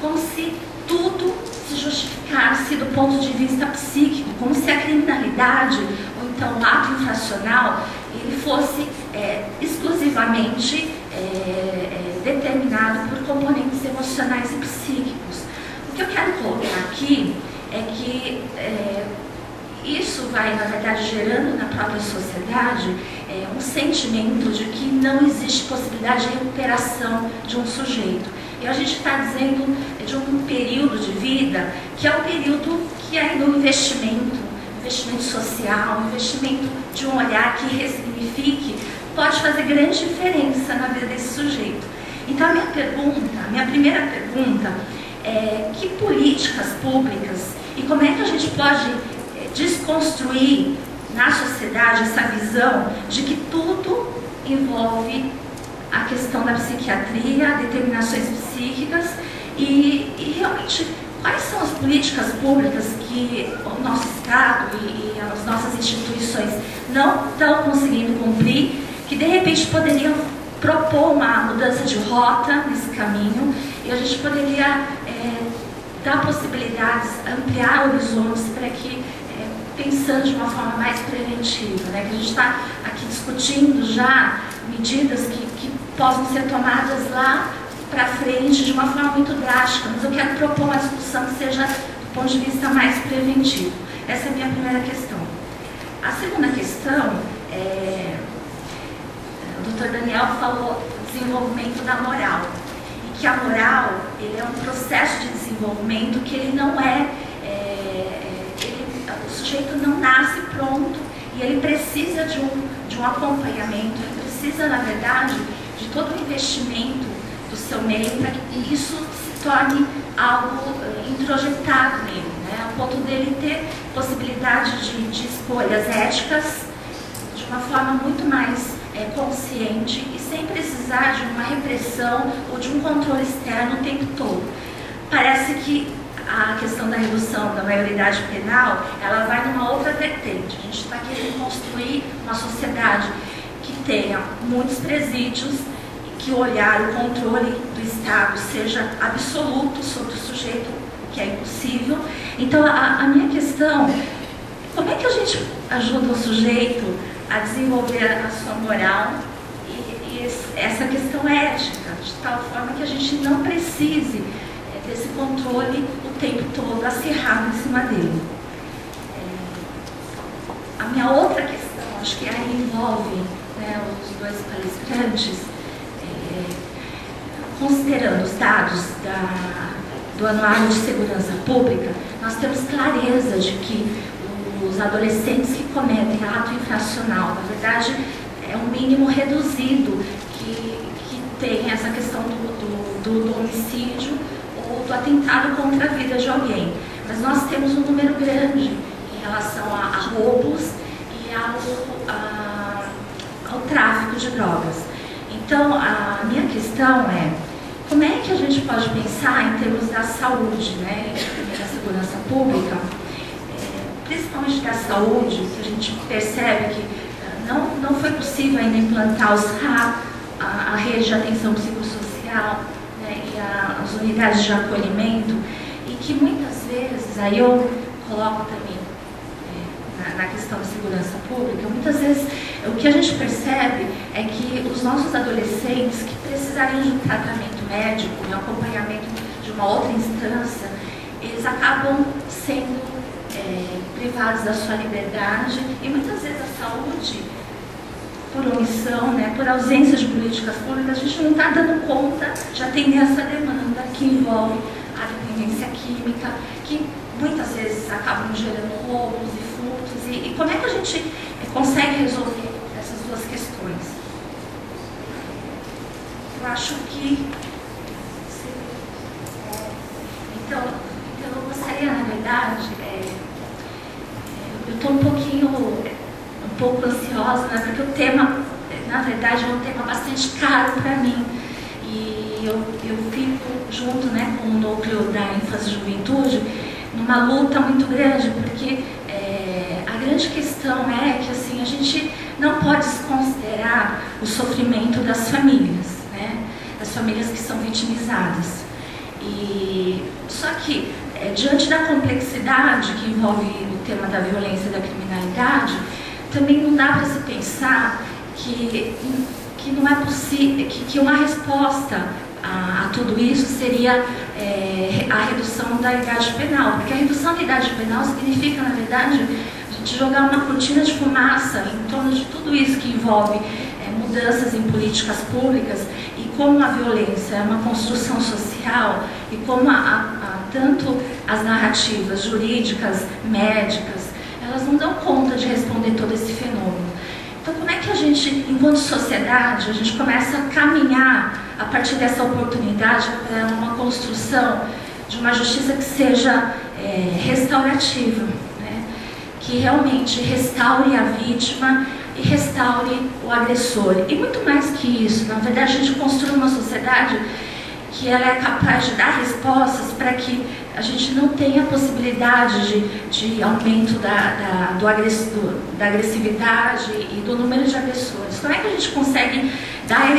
como se tudo se justificasse do ponto de vista psíquico, como se a criminalidade ou então o ato infracional ele fosse exclusivamente determinado por componentes emocionais e psíquicos. O que eu quero colocar aqui é que isso vai, na verdade, gerando na própria sociedade um sentimento de que não existe possibilidade de recuperação de um sujeito. E a gente está dizendo de um período de vida que é um período que é um investimento social, um investimento de um olhar que ressignifique, pode fazer grande diferença na vida desse sujeito. Então, a minha primeira pergunta é que políticas públicas e como é que a gente pode desconstruir na sociedade essa visão de que tudo envolve a questão da psiquiatria, determinações psíquicas e realmente quais são as políticas públicas que o nosso Estado e as nossas instituições não estão conseguindo cumprir, que de repente poderiam propor uma mudança de rota nesse caminho e a gente poderia dar possibilidades, ampliar horizontes para que, pensando de uma forma mais preventiva, né, que a gente está aqui discutindo já medidas que possam ser tomadas lá para frente de uma forma muito drástica, mas eu quero propor uma discussão que seja do ponto de vista mais preventivo. Essa é a minha primeira questão. A segunda questão o Dr. Daniel falou do desenvolvimento da moral, e que a moral ele é um processo de desenvolvimento que ele não o sujeito não nasce pronto e ele precisa de um acompanhamento, ele precisa, na verdade, de todo o investimento do seu meio para que isso se torne algo introjetado nele, né? A ponto dele ter possibilidade de escolhas éticas de uma forma muito mais consciente e sem precisar de uma repressão ou de um controle externo o tempo todo. Parece que a questão da redução da maioridade penal, ela vai numa outra vertente. A gente está querendo construir uma sociedade que tenha muitos presídios, que o olhar, o controle do Estado seja absoluto sobre o sujeito, que é impossível. Então, a minha questão, como é que a gente ajuda o sujeito a desenvolver a sua moral e essa questão ética, de tal forma que a gente não precise desse controle o tempo todo acirrado em cima dele. A minha outra questão, acho que aí envolve, né, os dois palestrantes, considerando os dados do Anuário de Segurança Pública, nós temos clareza de que os adolescentes que cometem ato infracional, na verdade, é um mínimo reduzido que tem essa questão do homicídio ou do atentado contra a vida de alguém. Mas nós temos um número grande em relação a roubos e ao tráfico de drogas. Então, a minha questão é, como é que a gente pode pensar em termos da saúde, né, da segurança pública, principalmente da saúde, que a gente percebe que não foi possível ainda implantar os RAP, a rede de atenção psicossocial, né, e as unidades de acolhimento, e que muitas vezes, aí eu coloco também na questão da segurança pública, muitas vezes o que a gente percebe é que os nossos adolescentes que precisariam de um tratamento médico, de um acompanhamento de uma outra instância, eles acabam sendo privados da sua liberdade e muitas vezes a saúde, por omissão, né, por ausência de políticas públicas, a gente não está dando conta de atender essa demanda que envolve a dependência química, que muitas vezes acabam gerando roubos e furtos e como é que a gente consegue resolver essas duas questões? Eu acho que... Então eu gostaria, na verdade, eu estou um pouco ansiosa, né, porque o tema, na verdade, é um tema bastante caro para mim. E eu fico junto, né, com o núcleo da ênfase juventude numa luta muito grande, porque a grande questão é que assim, a gente não pode desconsiderar o sofrimento das famílias, né, das famílias que são vitimizadas. Só que, diante da complexidade que envolve o tema da violência e da criminalidade, também não dá para se pensar que não é possível, que uma resposta a tudo isso seria a redução da idade penal, porque a redução da idade penal significa, na verdade, a gente jogar uma cortina de fumaça em torno de tudo isso que envolve mudanças em políticas públicas, e como a violência é uma construção social, e como tanto as narrativas jurídicas, médicas, elas não dão conta de responder todo esse fenômeno. Então, como é que a gente, enquanto sociedade, a gente começa a caminhar a partir dessa oportunidade para uma construção de uma justiça que seja restaurativa, né? Que realmente restaure a vítima e restaure o agressor. E muito mais que isso, na verdade, a gente construi uma sociedade que ela é capaz de dar respostas para que a gente não tenha a possibilidade de aumento da agressividade e do número de agressores. Como é que a gente consegue dar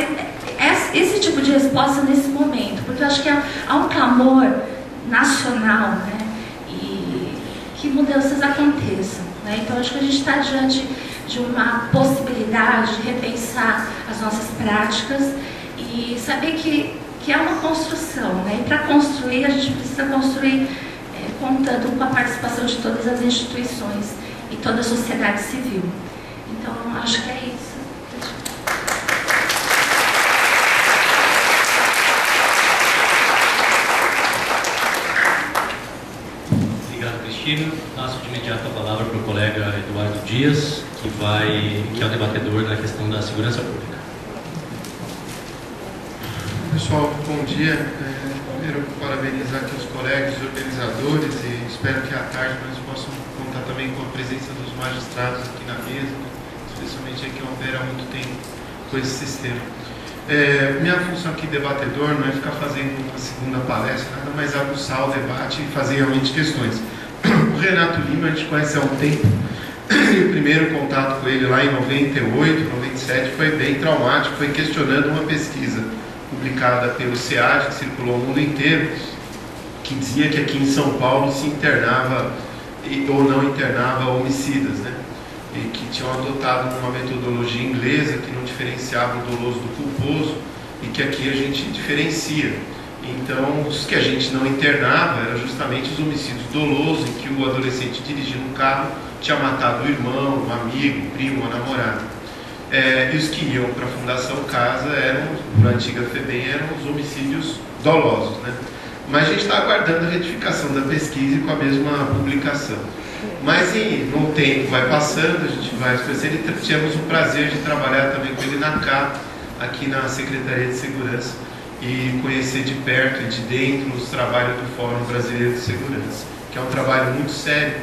esse tipo de resposta nesse momento? Porque eu acho que há um clamor nacional, né, e que mudanças aconteçam, né? Então, acho que a gente está diante de uma possibilidade de repensar as nossas práticas e saber que é uma construção, né? E para construir, a gente precisa construir contando com a participação de todas as instituições e toda a sociedade civil. Então, acho que é isso. Obrigado, Cristina. Passo de imediato a palavra para o colega Eduardo Dias, que é o debatedor da questão da segurança pública. Pessoal, bom dia. Primeiro, parabenizar aqui os colegas, os organizadores, e espero que à tarde nós possamos contar também com a presença dos magistrados aqui na mesa, especialmente aí que operam há muito tempo com esse sistema. Minha função aqui, debatedor, não é ficar fazendo uma segunda palestra, nada mais aguçar o debate e fazer realmente questões. O Renato Lima, a gente conhece há um tempo, e o primeiro contato com ele lá em 98, 97, foi bem traumático, foi questionando uma pesquisa publicada pelo SEAD, que circulou o mundo inteiro, que dizia que aqui em São Paulo se internava ou não internava homicidas, né? E que tinham adotado uma metodologia inglesa que não diferenciava o doloso do culposo e que aqui a gente diferencia. Então, os que a gente não internava eram justamente os homicídios dolosos, em que o adolescente dirigindo um carro tinha matado o irmão, um amigo, o primo, a namorada. E os que iam para a Fundação Casa na antiga FEBEM, eram os homicídios dolosos, né? Mas a gente está aguardando a retificação da pesquisa e com a mesma publicação. Mas no tempo vai passando, a gente vai esquecendo, e tivemos o prazer de trabalhar também com ele na CAP, aqui na Secretaria de Segurança, e conhecer de perto e de dentro os trabalhos do Fórum Brasileiro de Segurança, que é um trabalho muito sério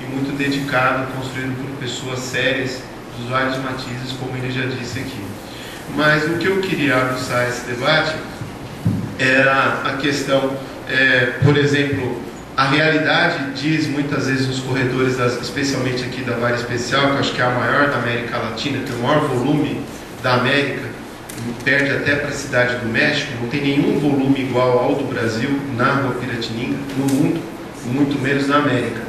e muito dedicado, construído por pessoas sérias, dos vários matizes, como ele já disse aqui. Mas o que eu queria aguçar esse debate era a questão, por exemplo, a realidade diz muitas vezes nos corredores, especialmente aqui da Vara Especial, que eu acho que é a maior da América Latina, tem o maior volume da América, perde até para a cidade do México, não tem nenhum volume igual ao do Brasil na Rua Piratininga, no mundo, muito menos na América.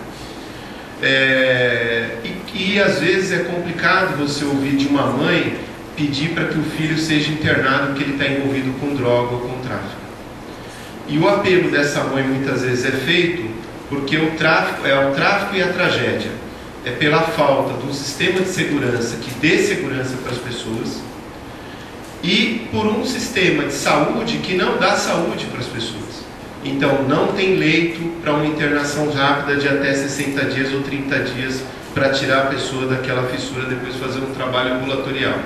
E às vezes é complicado você ouvir de uma mãe pedir para que o filho seja internado porque ele está envolvido com droga ou com tráfico. E o apelo dessa mãe muitas vezes é feito porque o tráfico é o tráfico e a tragédia. É pela falta de um sistema de segurança que dê segurança para as pessoas e por um sistema de saúde que não dá saúde para as pessoas. Então, não tem leito para uma internação rápida de até 60 dias ou 30 dias para tirar a pessoa daquela fissura, depois fazer um trabalho ambulatorial.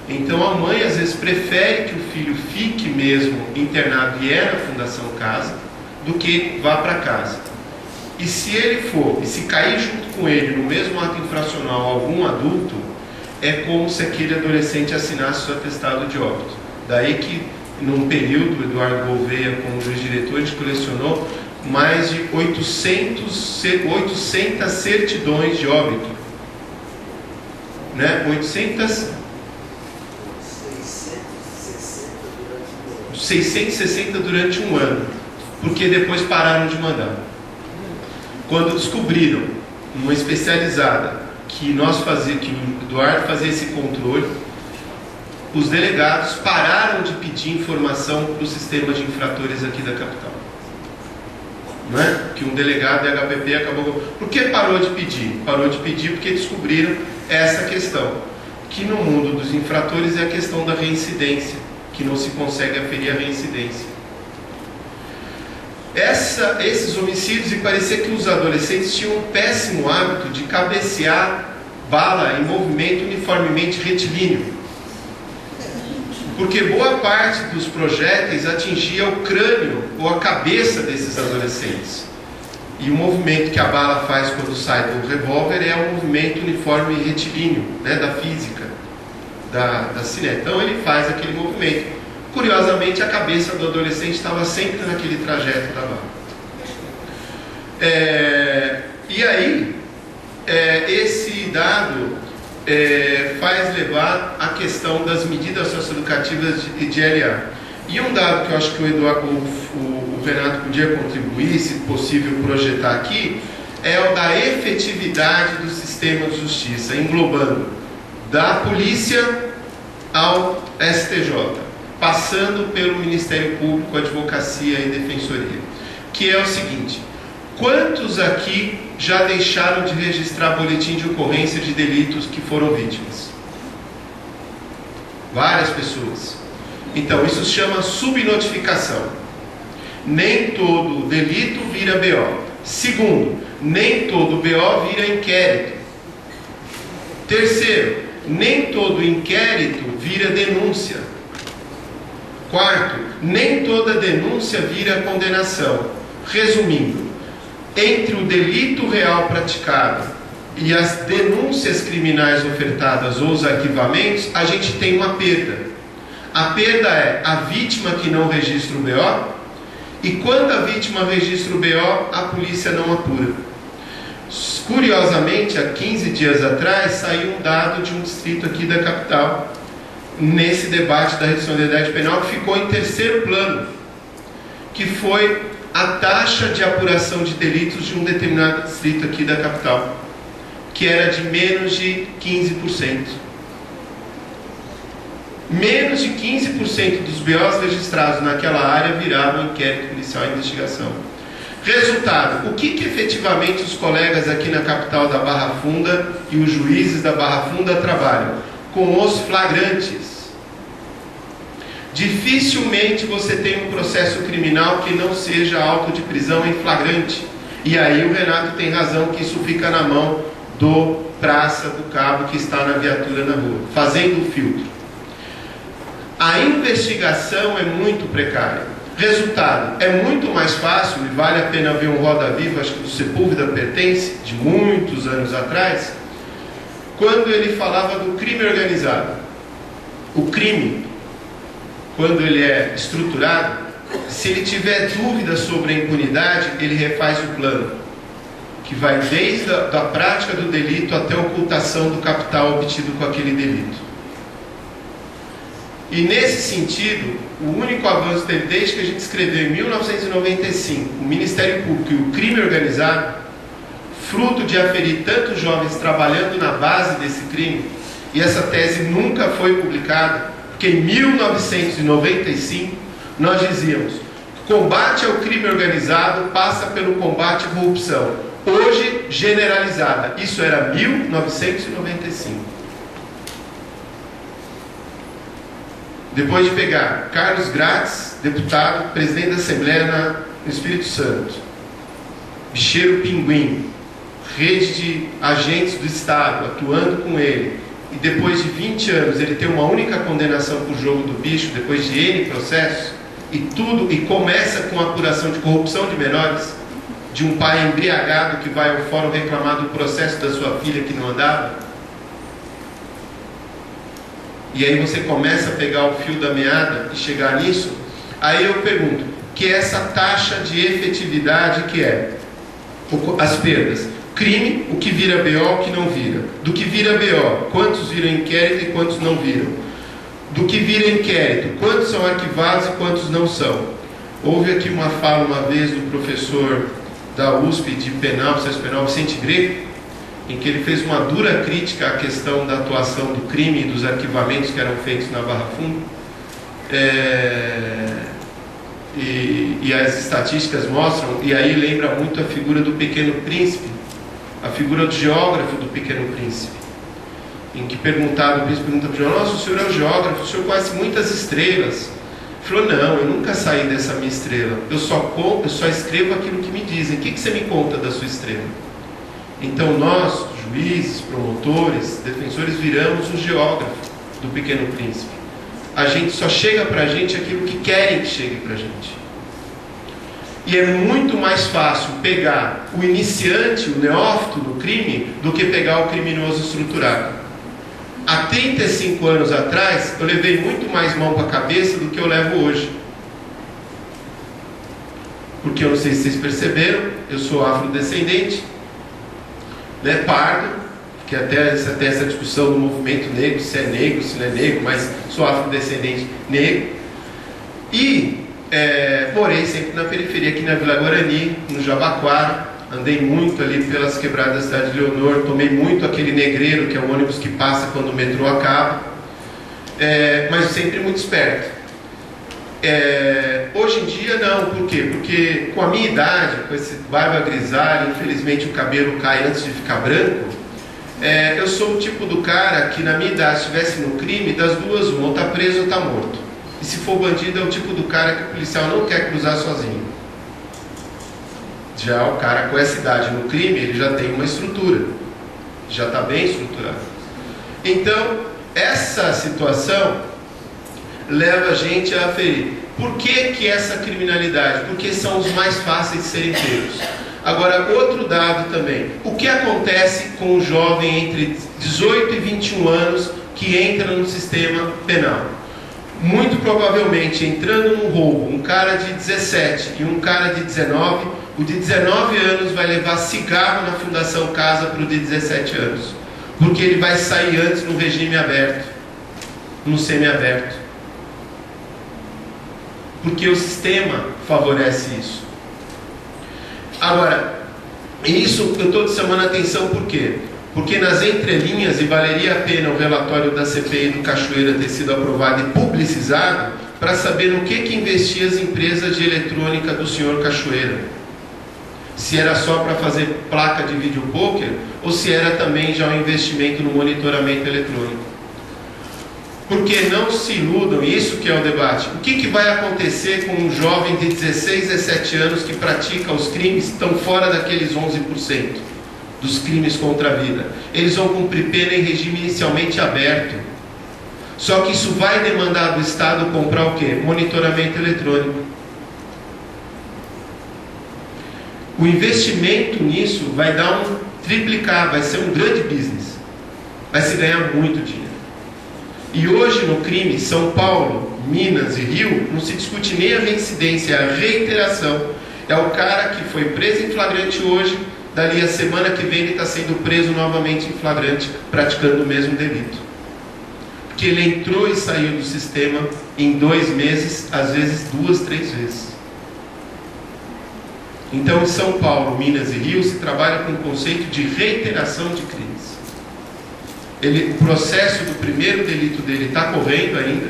Então a mãe às vezes prefere que o filho fique mesmo internado e é na Fundação Casa, do que vá para casa. E se ele for, e se cair junto com ele no mesmo ato infracional algum adulto, é como se aquele adolescente assinasse o atestado de óbito. Daí que, num período, Eduardo Gouveia, como juiz-diretor, a gente colecionou mais de 800 certidões de óbito. Né? 660 durante um ano, porque depois pararam de mandar. Quando descobriram, numa especializada, que o Eduardo fazia esse controle, os delegados pararam de pedir informação para o sistema de infratores aqui da capital. Não é? Que um delegado da HPP acabou... Por que parou de pedir? Parou de pedir porque descobriram essa questão, que no mundo dos infratores é a questão da reincidência, que não se consegue aferir a reincidência. Esses homicídios, e parecia que os adolescentes tinham um péssimo hábito de cabecear bala em movimento uniformemente retilíneo, porque boa parte dos projéteis atingia o crânio ou a cabeça desses adolescentes, e o movimento que a bala faz quando sai do revólver é um movimento uniforme retilíneo, né, da física da cineta. Então ele faz aquele movimento. Curiosamente, a cabeça do adolescente estava sempre naquele trajeto da bala. E aí, esse dado faz levar a questão das medidas socioeducativas de LA. E um dado que eu acho que o Renato podia contribuir, se possível projetar aqui, é o da efetividade do sistema de justiça, englobando da polícia ao STJ, passando pelo Ministério Público, Advocacia e Defensoria, que é o seguinte: quantos aqui já deixaram de registrar boletim de ocorrência de delitos que foram vítimas? Várias pessoas. Então, isso se chama subnotificação. Nem todo delito vira BO. Segundo, nem todo BO vira inquérito. Terceiro, nem todo inquérito vira denúncia. Quarto, nem toda denúncia vira condenação. Resumindo, entre o delito real praticado e as denúncias criminais ofertadas ou os arquivamentos, a gente tem uma perda. A perda é a vítima que não registra o BO, e quando a vítima registra o BO, a polícia não apura. Curiosamente, há 15 dias atrás, saiu um dado de um distrito aqui da capital, nesse debate da responsabilidade penal, que ficou em terceiro plano, que foi a taxa de apuração de delitos de um determinado distrito aqui da capital, que era de menos de 15%. Menos de 15% dos BOs registrados naquela área viravam inquérito policial e investigação. Resultado: o que efetivamente os colegas aqui na capital da Barra Funda e os juízes da Barra Funda trabalham? Com os flagrantes. Dificilmente você tem um processo criminal que não seja auto de prisão em flagrante. E aí o Renato tem razão que isso fica na mão do praça, do cabo que está na viatura na rua, fazendo o filtro. A investigação é muito precária. Resultado: é muito mais fácil, e vale a pena ver um Roda Viva, acho que do Sepúlveda Pertence, de muitos anos atrás, quando ele falava do crime organizado. O crime, quando ele é estruturado, se ele tiver dúvida sobre a impunidade, ele refaz o plano, que vai desde a prática do delito até a ocultação do capital obtido com aquele delito. E nesse sentido, o único avanço dele, desde que a gente escreveu em 1995, o Ministério Público e o crime organizado, fruto de aferir tantos jovens trabalhando na base desse crime, e essa tese nunca foi publicada, porque em 1995 nós dizíamos: combate ao crime organizado passa pelo combate à corrupção, hoje generalizada. Isso era 1995. Depois de pegar Carlos Gratz, deputado, presidente da Assembleia no Espírito Santo, Bicheiro Pinguim, rede de agentes do Estado atuando com ele, e depois de 20 anos ele tem uma única condenação por jogo do bicho, depois de N processos, e começa com a apuração de corrupção de menores, de um pai embriagado que vai ao fórum reclamar do processo da sua filha que não andava, e aí você começa a pegar o fio da meada e chegar nisso. Aí eu pergunto, que é essa taxa de efetividade que é as perdas? Crime, o que vira BO, o que não vira. Do que vira BO, quantos viram inquérito e quantos não viram. Do que vira inquérito, quantos são arquivados e quantos não são. Houve aqui uma fala uma vez do professor da USP de penal, processo penal, Vicente Greco, em que ele fez uma dura crítica à questão da atuação do crime e dos arquivamentos que eram feitos na Barra Funda. E as estatísticas mostram, e aí lembra muito a figura do Pequeno Príncipe, a figura do geógrafo do Pequeno Príncipe, em que o príncipe pergunta para o geógrafo: nossa, o senhor é o geógrafo, o senhor conhece muitas estrelas. Ele falou: não, eu nunca saí dessa minha estrela, eu só escrevo aquilo que me dizem. O que você me conta da sua estrela? Então nós, juízes, promotores, defensores, viramos o geógrafo do Pequeno Príncipe. A gente só chega para a gente aquilo que querem que chegue para a gente. E é muito mais fácil pegar o iniciante, o neófito no crime, do que pegar o criminoso estruturado. Há 35 anos atrás, eu levei muito mais mão para a cabeça do que eu levo hoje. Porque eu não sei se vocês perceberam, eu sou afrodescendente, né, pardo, que até essa discussão do movimento negro, se é negro, se não é negro, mas sou afrodescendente negro. E morei sempre na periferia, aqui na Vila Guarani, no Jabaquara. Andei muito ali pelas quebradas da cidade de Leonor, tomei muito aquele negreiro, que é o ônibus que passa quando o metrô acaba, mas sempre muito esperto. Hoje em dia não, por quê? Porque com a minha idade, com esse barba grisalha, infelizmente o cabelo cai antes de ficar branco, eu sou o tipo do cara que na minha idade, se estivesse no crime, das duas uma, ou está preso ou está morto. E se for bandido, é o tipo do cara que o policial não quer cruzar sozinho. Já o cara com essa idade no crime, ele já tem uma estrutura, já está bem estruturado. Então, essa situação leva a gente a aferir. Por que essa criminalidade? Porque são os mais fáceis de serem pegos. Agora, outro dado também. O que acontece com o jovem entre 18 e 21 anos que entra no sistema penal? Muito provavelmente, entrando no roubo, um cara de 17 e um cara de 19, o de 19 anos vai levar cigarro na Fundação Casa para o de 17 anos. Porque ele vai sair antes no regime aberto, no semiaberto. Porque o sistema favorece isso. Agora, isso eu estou chamando a atenção por quê? Porque nas entrelinhas, e valeria a pena o relatório da CPI do Cachoeira ter sido aprovado e publicizado, para saber no que investia as empresas de eletrônica do senhor Cachoeira. Se era só para fazer placa de videopôquer, ou se era também já um investimento no monitoramento eletrônico. Porque não se iludam, isso que é o debate. O que vai acontecer com um jovem de 16, 17 anos que pratica os crimes, estão fora daqueles 11% dos crimes contra a vida? Eles vão cumprir pena em regime inicialmente aberto. Só que isso vai demandar do Estado comprar o quê? Monitoramento eletrônico. O investimento nisso vai dar triplicar, vai ser um grande business. Vai se ganhar muito dinheiro. E hoje no crime, São Paulo, Minas e Rio, não se discute nem a reincidência, é a reiteração. É o cara que foi preso em flagrante hoje, dali a semana que vem ele está sendo preso novamente em flagrante, praticando o mesmo delito. Porque ele entrou e saiu do sistema em 2 meses, às vezes 2, 3 vezes. Então em São Paulo, Minas e Rio se trabalha com o conceito de reiteração de crimes. O processo do primeiro delito dele está correndo ainda,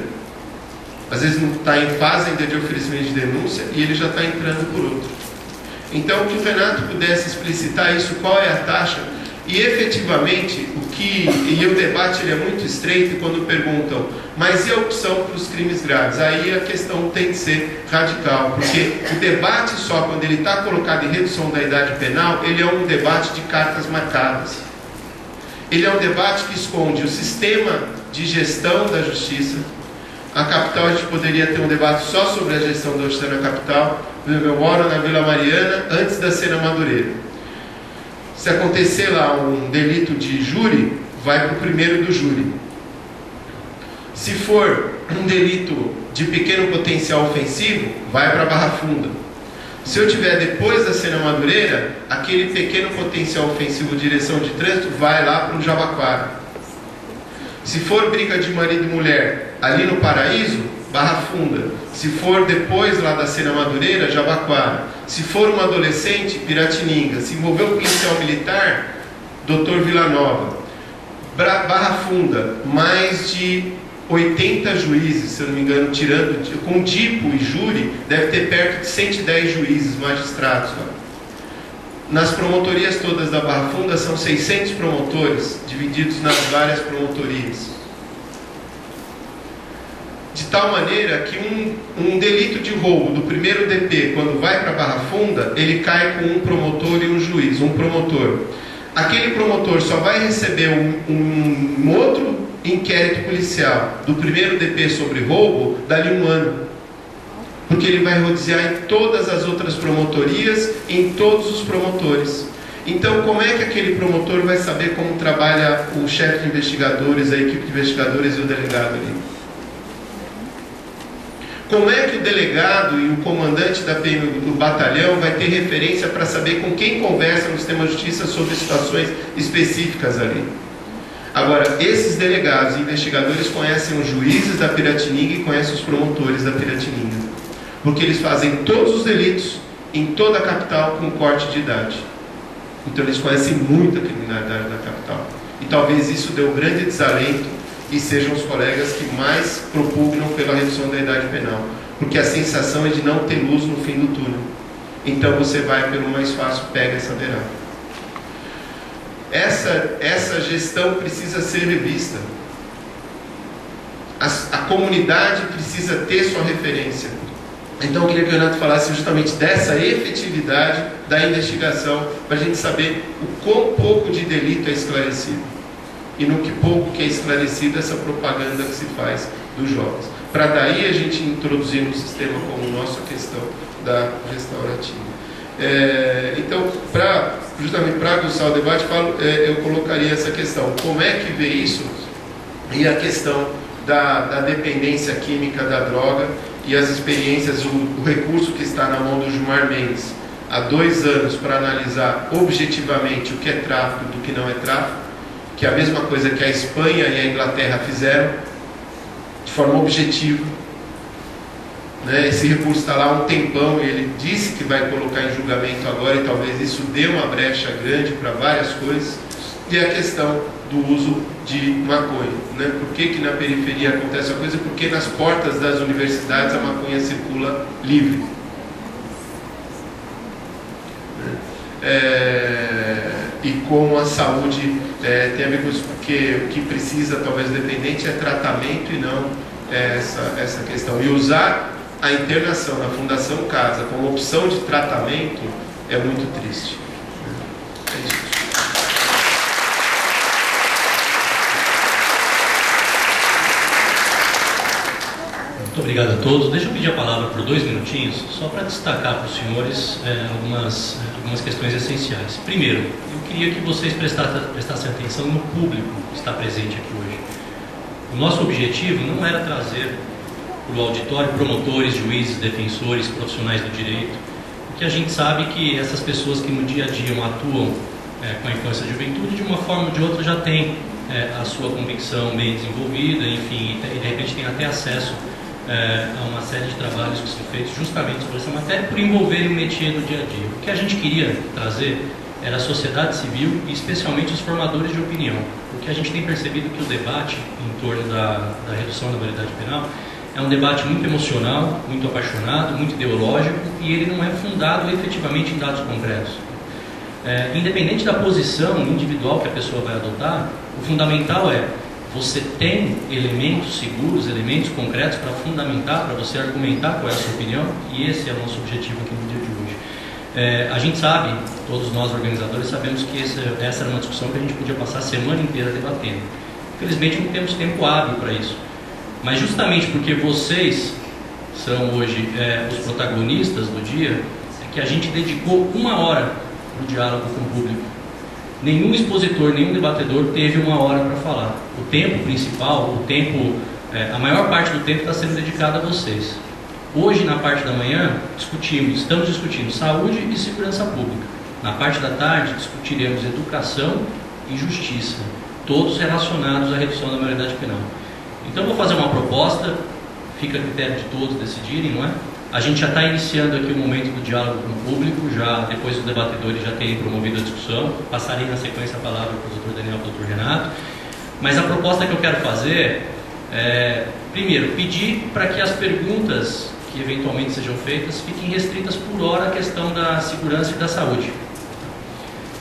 às vezes não está em fase ainda de oferecimento de denúncia, e ele já está entrando por outro. Então, que o Renato pudesse explicitar isso, qual é a taxa, E efetivamente, e o debate ele é muito estreito quando perguntam, mas e a opção para os crimes graves? Aí a questão tem que ser radical, porque o debate só quando ele está colocado em redução da idade penal, ele é um debate de cartas marcadas. Ele é um debate que esconde o sistema de gestão da justiça. A capital, a gente poderia ter um debate só sobre a gestão da justiça na capital. Eu moro na Vila Mariana, antes da Sena Madureira. Se acontecer lá um delito de júri, vai para o primeiro do júri. Se for um delito de pequeno potencial ofensivo, vai para a Barra Funda. Se eu tiver depois da Sena Madureira, aquele pequeno potencial ofensivo de direção de trânsito vai lá para o Jabaquara. Se for briga de marido e mulher ali no Paraíso, Barra Funda. Se for depois lá da Sena Madureira, Jabaquara. Se for um adolescente, Piratininga. Se envolver um policial militar, Doutor Vila Nova. Barra Funda, mais de 80 juízes, se eu não me engano, tirando, com DIPO e júri, deve ter perto de 110 juízes, magistrados. Nas promotorias todas da Barra Funda são 600 promotores, divididos nas várias promotorias. De tal maneira que um delito de roubo do primeiro DP, quando vai para a Barra Funda, ele cai com um promotor e um juiz, um promotor. Aquele promotor só vai receber um outro inquérito policial do primeiro DP sobre roubo dali um ano. Porque ele vai rodear em todas as outras promotorias, em todos os promotores. Então, como é que aquele promotor vai saber como trabalha o chefe de investigadores, a equipe de investigadores e o delegado ali? Como é que o delegado e o comandante da PM do batalhão vai ter referência para saber com quem conversa no sistema de justiça sobre situações específicas ali? Agora, esses delegados e investigadores conhecem os juízes da Piratininga e conhecem os promotores da Piratininga, porque eles fazem todos os delitos em toda a capital com corte de idade. Então eles conhecem muito a criminalidade da capital. E talvez isso dê um grande desalento e sejam os colegas que mais propugnam pela redução da idade penal, porque a sensação é de não ter luz no fim do túnel. Então você vai pelo mais fácil, pega essa beirada. Essa gestão precisa ser revista. A comunidade precisa ter sua referência. Então eu queria que o Renato falasse justamente dessa efetividade da investigação, para a gente saber o quão pouco de delito é esclarecido e no que pouco que é esclarecida essa propaganda que se faz dos jovens. Para daí a gente introduzir no sistema como nosso a questão da restaurativa. Então, justamente para aguçar o debate, eu colocaria essa questão. Como é que vê isso? E a questão da dependência química da droga e as experiências, o recurso que está na mão do Gilmar Mendes há 2 anos para analisar objetivamente o que é tráfico e do que não é tráfico, que é a mesma coisa que a Espanha e a Inglaterra fizeram, de forma objetiva. Esse recurso está lá há um tempão e ele disse que vai colocar em julgamento agora, e talvez isso dê uma brecha grande para várias coisas. E a questão do uso de maconha. Por que na periferia acontece a coisa? Porque nas portas das universidades a maconha circula livre. E como a saúde tem a ver com isso, porque o que precisa, talvez, dependente, é tratamento e não essa questão. E usar a internação na Fundação Casa como opção de tratamento é muito triste. É isso. Muito obrigado a todos. Deixa eu pedir a palavra por 2 minutinhos, só para destacar para os senhores algumas questões essenciais. Primeiro, eu queria que vocês prestassem atenção no público que está presente aqui hoje. O nosso objetivo não era trazer para o auditório promotores, juízes, defensores, profissionais do direito, porque a gente sabe que essas pessoas que no dia a dia atuam com a infância e a juventude, de uma forma ou de outra já têm a sua convicção bem desenvolvida, enfim, e de repente tem até acesso a uma série de trabalhos que são feitos justamente sobre essa matéria, por envolver o métier do dia a dia. O que a gente queria trazer era a sociedade civil e especialmente os formadores de opinião, porque a gente tem percebido que o debate em torno da redução da maioridade penal é um debate muito emocional, muito apaixonado, muito ideológico, e ele não é fundado efetivamente em dados concretos. independente da posição individual que a pessoa vai adotar, o fundamental é você tem elementos seguros, elementos concretos para fundamentar, para você argumentar qual é a sua opinião, e esse é o nosso objetivo aqui no dia de hoje. A gente sabe, todos nós organizadores sabemos que essa era uma discussão que a gente podia passar a semana inteira debatendo. Infelizmente não temos tempo hábil para isso, mas justamente porque vocês são hoje os protagonistas do dia, é que a gente dedicou 1 hora para o diálogo com o público. Nenhum expositor, nenhum debatedor teve 1 hora para falar. O tempo principal, a maior parte do tempo está sendo dedicado a vocês. Hoje, na parte da manhã, estamos discutindo saúde e segurança pública. Na parte da tarde, discutiremos educação e justiça, todos relacionados à redução da maioridade penal. Então, eu vou fazer uma proposta, fica a critério de todos decidirem, não é? A gente já está iniciando aqui o momento do diálogo com o público, já depois dos debatedores já terem promovido a discussão. Passarei na sequência a palavra para o Dr. Daniel e para o Dr. Renato. Mas a proposta que eu quero fazer é, primeiro, pedir para que as perguntas que eventualmente sejam feitas fiquem restritas por hora à questão da segurança e da saúde.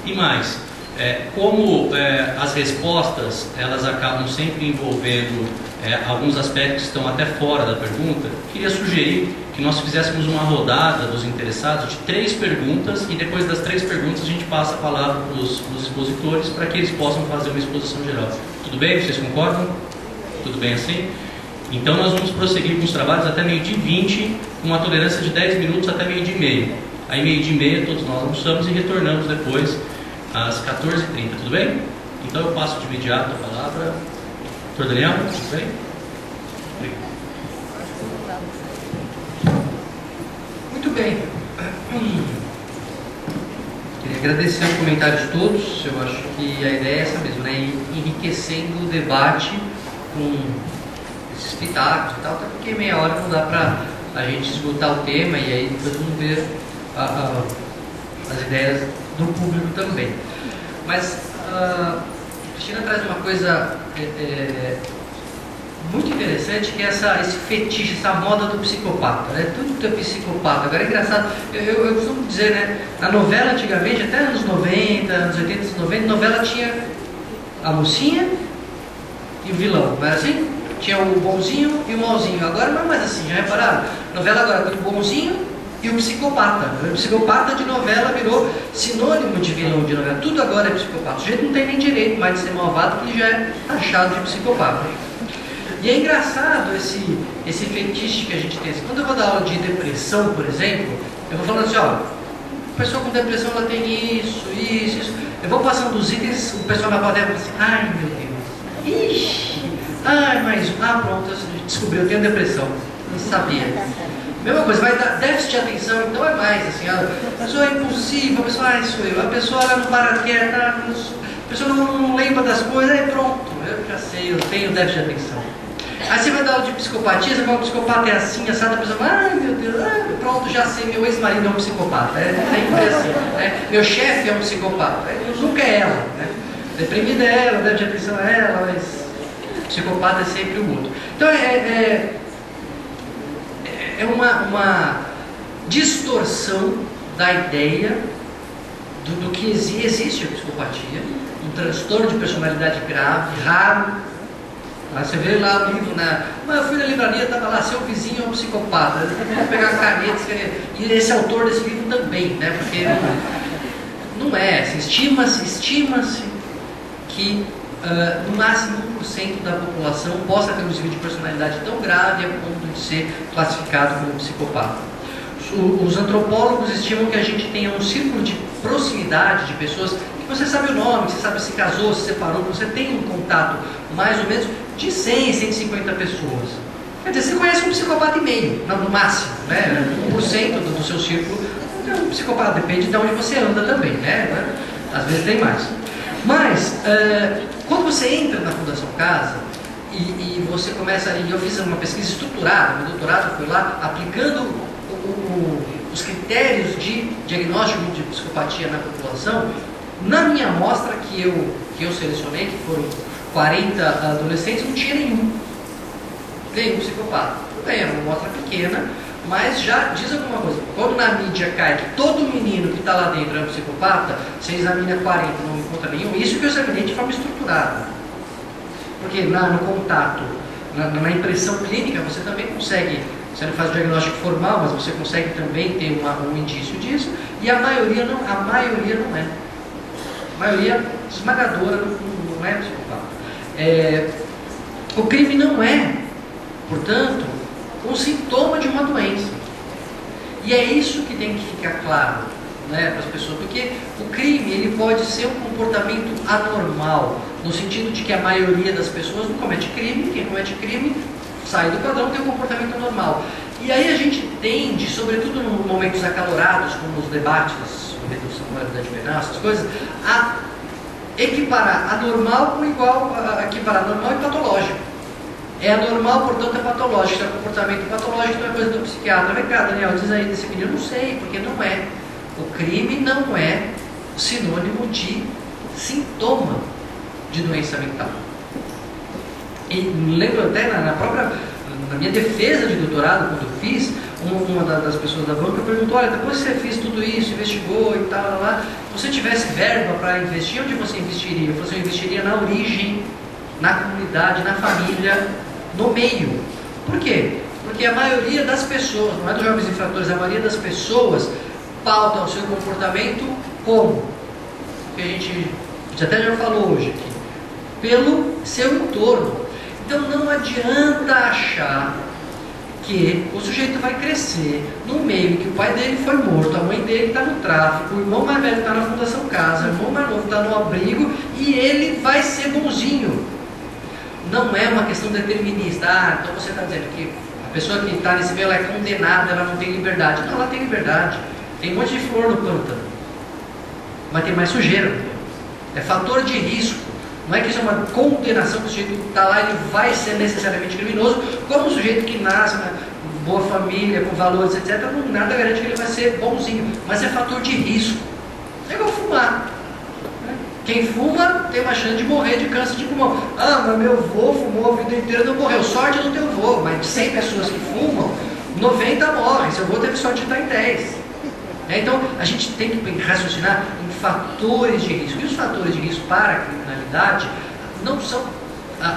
E mais, como as respostas elas acabam sempre envolvendo alguns aspectos que estão até fora da pergunta, queria sugerir que nós fizéssemos uma rodada dos interessados de 3 perguntas, e depois das 3 perguntas a gente passa a palavra para os expositores para que eles possam fazer uma exposição geral. Tudo bem? Vocês concordam? Tudo bem assim? Então nós vamos prosseguir com os trabalhos até 12h20, com uma tolerância de 10 minutos até 12h30. Aí 12h30 todos nós almoçamos e retornamos depois às 14h30, tudo bem? Então eu passo de imediato a palavra. Dr. Daniel, tudo bem? Muito bem. Queria agradecer o comentário de todos. Eu acho que a ideia é essa mesmo, né? Enriquecendo o debate com esses pitacos e tal, até porque meia hora não dá para a gente esgotar o tema, e aí depois vamos ver as ideias do público também. Mas a Cristina traz uma coisa muito interessante, que é esse fetiche, essa moda do psicopata, né? Tudo que é psicopata. Agora é engraçado, eu costumo dizer, né? Na novela antigamente, até anos 90, anos 80, anos 90, novela tinha a mocinha e o vilão, não era assim? Tinha o bonzinho e o malzinho. Agora não é mais assim, já repararam? Novela agora tem o bonzinho e o psicopata. O psicopata de novela virou sinônimo de vilão de novela. Tudo agora é psicopata. O sujeito não tem nem direito mais de ser malvado, porque ele já é taxado de psicopata. E é engraçado esse fetiche que a gente tem. Quando eu vou dar aula de depressão, por exemplo, eu vou falando assim, ó, a pessoa com depressão ela tem isso. Eu vou passando os itens, o pessoal na plateia fala assim, ai meu Deus, ixi, pronto, eu descobri, eu tenho depressão, não sabia. Mesma coisa, vai dar déficit de atenção, então é mais assim, a pessoa é impulsiva, a pessoa, sou eu, a pessoa ela não para quieta, a pessoa não lembra das coisas, aí pronto, eu já sei, eu tenho déficit de atenção. Aí você vai dar aula de psicopatia, você fala, o psicopata é assim, assado, a pessoa, ai meu Deus, pronto, já sei, meu ex-marido é um psicopata, sempre assim, né? Meu chefe é um psicopata, nunca é ela, né? Deprimida é ela, déficit de atenção é ela, mas psicopata é sempre o outro. Então é uma distorção da ideia do que existe a psicopatia, um transtorno de personalidade grave, raro. Você vê lá o livro, eu fui na livraria, estava lá, seu vizinho é um psicopata. Eu vou pegar a caneta, escrever. E esse autor desse livro também, né? Porque não é, assim, estima-se que no máximo 1% da população possa ter um desvio de personalidade tão grave a ponto de ser classificado como psicopata. Os antropólogos estimam que a gente tenha um círculo de proximidade de pessoas que você sabe o nome, você sabe se casou, se separou, você tem um contato mais ou menos de 100, 150 pessoas. Quer dizer, você conhece um psicopata e meio, no máximo, né? 1% do seu círculo é um psicopata, depende de onde você anda também, né? Às vezes tem mais. Mas, quando você entra na Fundação Casa e você começa, e eu fiz uma pesquisa estruturada, meu doutorado foi lá aplicando os critérios de diagnóstico de psicopatia na população. Na minha amostra que eu selecionei, que foram 40 adolescentes, não tinha nenhum psicopata. Tudo bem, é uma amostra pequena, Mas já diz alguma coisa. Quando na mídia cai que todo menino que está lá dentro é um psicopata, você examina 40, não encontra nenhum. Isso que eu examinei de forma estruturada. Porque no contato, na impressão clínica, você também consegue, você não faz diagnóstico formal, mas você consegue também ter um indício disso. E a maioria não é. A maioria esmagadora não é psicopata. O crime não é, portanto, um sintoma de uma doença. E é isso que tem que ficar claro, né, para as pessoas, porque o crime ele pode ser um comportamento anormal, no sentido de que a maioria das pessoas não comete crime, quem comete crime sai do padrão, tem um comportamento anormal. E aí a gente tende, sobretudo em momentos acalorados, como os debates sobre redução da moralidade penal, essas coisas, a equiparar anormal com igual, a equiparar normal e patológico. É anormal, portanto é patológico. Se é comportamento patológico, então é coisa do psiquiatra. Vem cá, Daniel, diz aí desse menino. Eu não sei, porque não é. O crime não é sinônimo de sintoma de doença mental. E lembro até na minha defesa de doutorado, quando eu fiz, uma das pessoas da banca perguntou: olha, depois que você fez tudo isso, investigou e tal, se você tivesse verba para investir, onde você investiria? Eu falei assim: eu investiria na origem, na comunidade, na família, no meio. Por quê? Porque a maioria das pessoas, não é dos jovens infratores, a maioria das pessoas pauta o seu comportamento como? Que a gente até já falou hoje aqui, pelo seu entorno. Então não adianta achar que o sujeito vai crescer no meio que o pai dele foi morto, a mãe dele está no tráfico, o irmão mais velho está na Fundação Casa, o irmão mais novo está no abrigo e ele vai ser bonzinho. Não é uma questão determinista. Então você está dizendo que a pessoa que está nesse meio ela é condenada, ela não tem liberdade. Não, ela tem liberdade. Tem um monte de flor no pântano, mas tem mais sujeira. É fator de risco. Não é que isso é uma condenação que o sujeito está lá e ele vai ser necessariamente criminoso, como o sujeito que nasce na boa família, com valores, etc. Nada garante que ele vai ser bonzinho, mas é fator de risco. É igual fumar. Quem fuma tem uma chance de morrer de câncer de pulmão. Ah, mas meu avô fumou a vida inteira e não morreu. Sorte do teu avô, mas de 100 pessoas que fumam, 90 morrem. Seu avô teve sorte de estar em 10. Então, a gente tem que raciocinar em fatores de risco. E os fatores de risco para a criminalidade não são,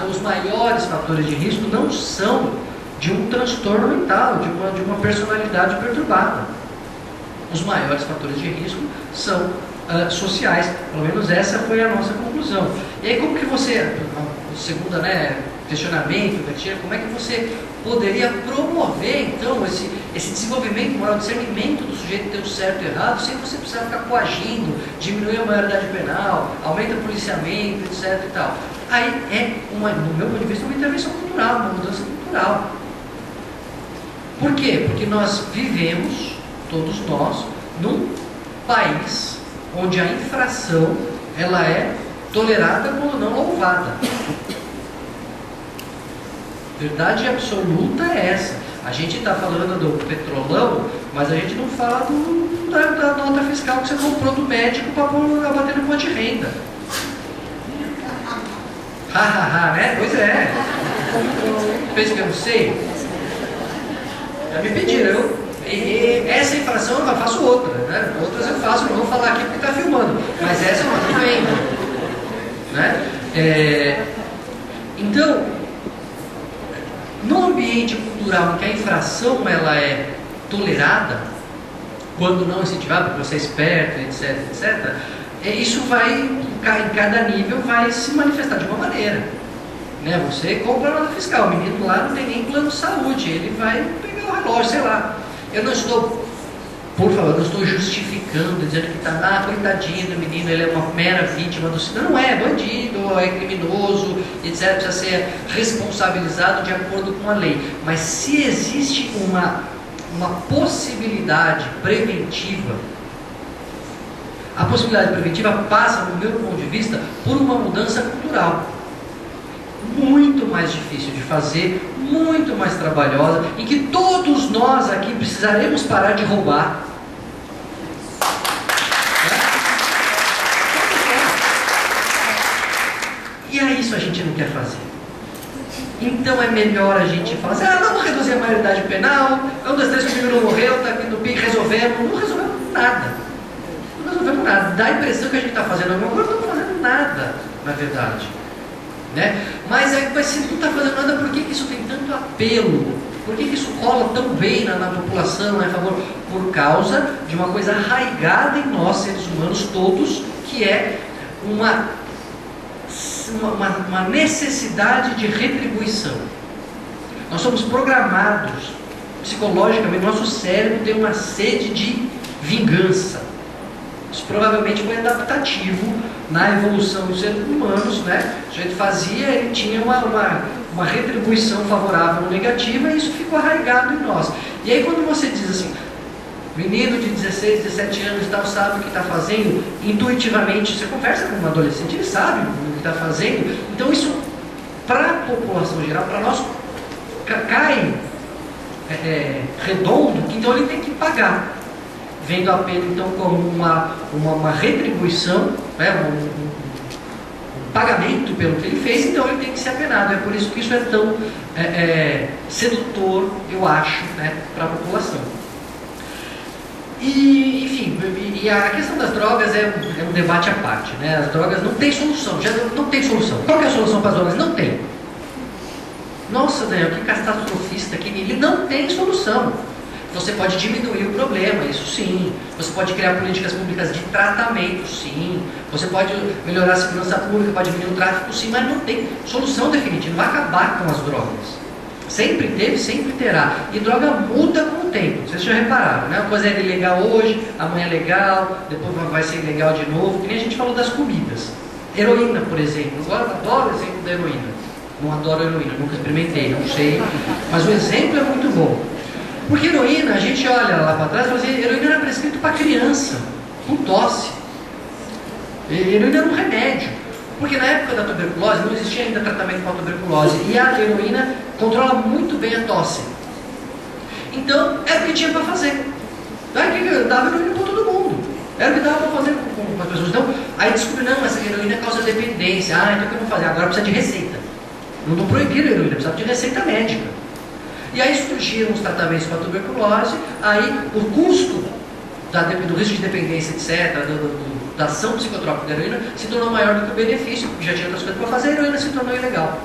os maiores fatores de risco não são de um transtorno mental, de uma personalidade perturbada. Os maiores fatores de risco são sociais. Pelo menos essa foi a nossa conclusão. E aí, como que você, segunda, questionamento, como é que você poderia promover, então, esse desenvolvimento moral, discernimento do sujeito ter o certo e o errado, sem você precisar ficar coagindo, diminuir a maioridade penal, aumenta o policiamento, etc. e tal. Aí no meu ponto de vista, uma intervenção cultural, uma mudança cultural. Por quê? Porque nós vivemos, todos nós, num país onde a infração ela é tolerada quando não louvada. Verdade absoluta é essa. A gente está falando do petrolão, mas a gente não fala da nota fiscal que você comprou do médico para bater no imposto de renda. Né? Pois é. Pensa que eu não sei? Já me pediram. Essa infração eu faço outra, né? Outras eu faço, não vou falar aqui porque está filmando, mas essa eu não vendo, né? Então, no ambiente cultural em que a infração ela é tolerada, quando não incentivada, porque você é esperto, etc, isso vai, em cada nível, vai se manifestar de uma maneira, né? Você compra a nota fiscal, o menino lá não tem nem plano de saúde, ele vai pegar o relógio, sei lá. Eu não estou, por favor, não estou justificando, dizendo que está, coitadinho do menino, ele é uma mera vítima do sistema. Não é bandido, é criminoso, etc. Precisa ser responsabilizado de acordo com a lei. Mas se existe uma possibilidade preventiva, a possibilidade preventiva passa, no meu ponto de vista, por uma mudança cultural. Muito mais difícil de fazer, muito mais trabalhosa, em que todos nós aqui precisaremos parar de roubar. E é isso a gente não quer fazer. Então é melhor a gente falar assim, vamos reduzir a maioridade penal, 1, 2, 3, comigo não morreu, tá aqui no PIN, resolvemos. Não resolvemos nada. Não resolvemos nada. Dá a impressão que a gente está fazendo alguma coisa, não estamos fazendo nada, na verdade. Né? Mas se não está fazendo nada, por que isso tem tanto apelo? Por que isso rola tão bem na população, a favor? Por causa de uma coisa arraigada em nós, seres humanos todos, que é uma necessidade de retribuição. Nós somos programados psicologicamente, nosso cérebro tem uma sede de vingança. Isso provavelmente foi adaptativo na evolução dos seres humanos, né? A gente fazia, ele tinha uma retribuição favorável ou negativa, e isso ficou arraigado em nós. E aí quando você diz assim, menino de 16, 17 anos e tal, sabe o que está fazendo, intuitivamente, você conversa com um adolescente, ele sabe o que está fazendo, então isso, para a população geral, para nós, cai redondo, que então ele tem que pagar, vendo a pena então como uma retribuição, né, um pagamento pelo que ele fez, então ele tem que ser apenado. É por isso que isso é tão sedutor, eu acho, né, para a população. E, enfim, a questão das drogas é um debate à parte, né? As drogas não tem solução, já não tem solução. Qual que é a solução para as drogas? Não tem. Nossa, Daniel, que catastrofista, ele não tem solução. Você pode diminuir o problema, isso sim. Você pode criar políticas públicas de tratamento, sim. Você pode melhorar a segurança pública, pode diminuir o tráfico, sim, mas não tem solução definitiva, não vai acabar com as drogas. Sempre teve, sempre terá. E droga muda com o tempo. Vocês já repararam, né? Uma coisa é ilegal hoje, amanhã é legal, depois vai ser ilegal de novo. Que nem a gente falou das comidas. Heroína, por exemplo. Eu adoro o exemplo da heroína. Não adoro heroína, nunca experimentei, não sei. Mas o exemplo é muito bom. Porque heroína, a gente olha lá para trás e fala assim, heroína era prescrito para criança, com tosse. Heroína era um remédio. Porque na época da tuberculose não existia ainda tratamento para a tuberculose, e a heroína controla muito bem a tosse. Então, era o que tinha para fazer. Aí que dava heroína para todo mundo. Era o que dava para fazer com as pessoas. Então, aí descobriu, não, essa heroína causa dependência. Então o que eu vou fazer? Agora precisa de receita. Não proibiram a heroína, precisava de receita médica. E aí surgiram os tratamentos para a tuberculose, aí o custo do risco de dependência, etc., da ação psicotrópica da heroína se tornou maior do que o benefício, porque já tinha outras coisas para fazer, a heroína se tornou ilegal.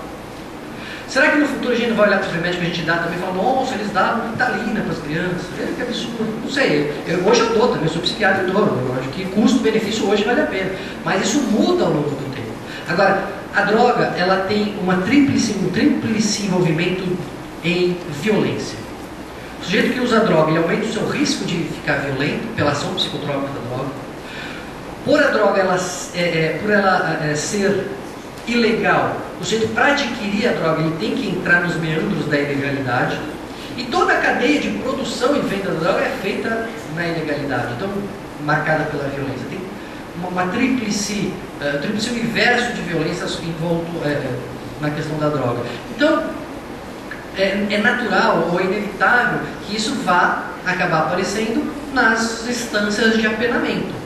Será que no futuro a gente vai olhar para os remédios que a gente dá também e falar, nossa, eles davam Ritalina para as crianças? Que absurdo. Não sei, hoje eu dou também, eu sou psiquiatra e dou. Eu acho que custo-benefício hoje vale a pena. Mas isso muda ao longo do tempo. Agora, a droga, ela tem um tríplice envolvimento em violência. O sujeito que usa droga, ele aumenta o seu risco de ficar violento pela ação psicotrópica da droga. Por a droga, por ela ser ilegal, o sujeito, para adquirir a droga, ele tem que entrar nos meandros da ilegalidade. E toda a cadeia de produção e venda da droga é feita na ilegalidade, então marcada pela violência. Tem uma tríplice universo de violência envolto na questão da droga. Então, é natural ou inevitável que isso vá acabar aparecendo nas instâncias de apenamento.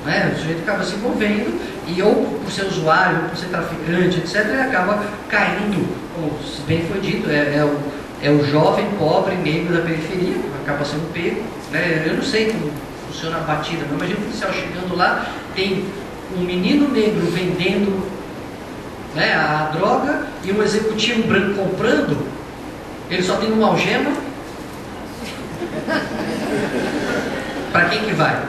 Né? O sujeito acaba se envolvendo e ou por ser usuário, ou por ser traficante, etc., ele acaba caindo, como bem foi dito, é o jovem pobre negro da periferia, acaba sendo pego. Né? Eu não sei como funciona a batida, não. Imagina o policial chegando lá, tem um menino negro vendendo, né, a droga e um executivo branco comprando, ele só tem uma algema. Para quem que vai?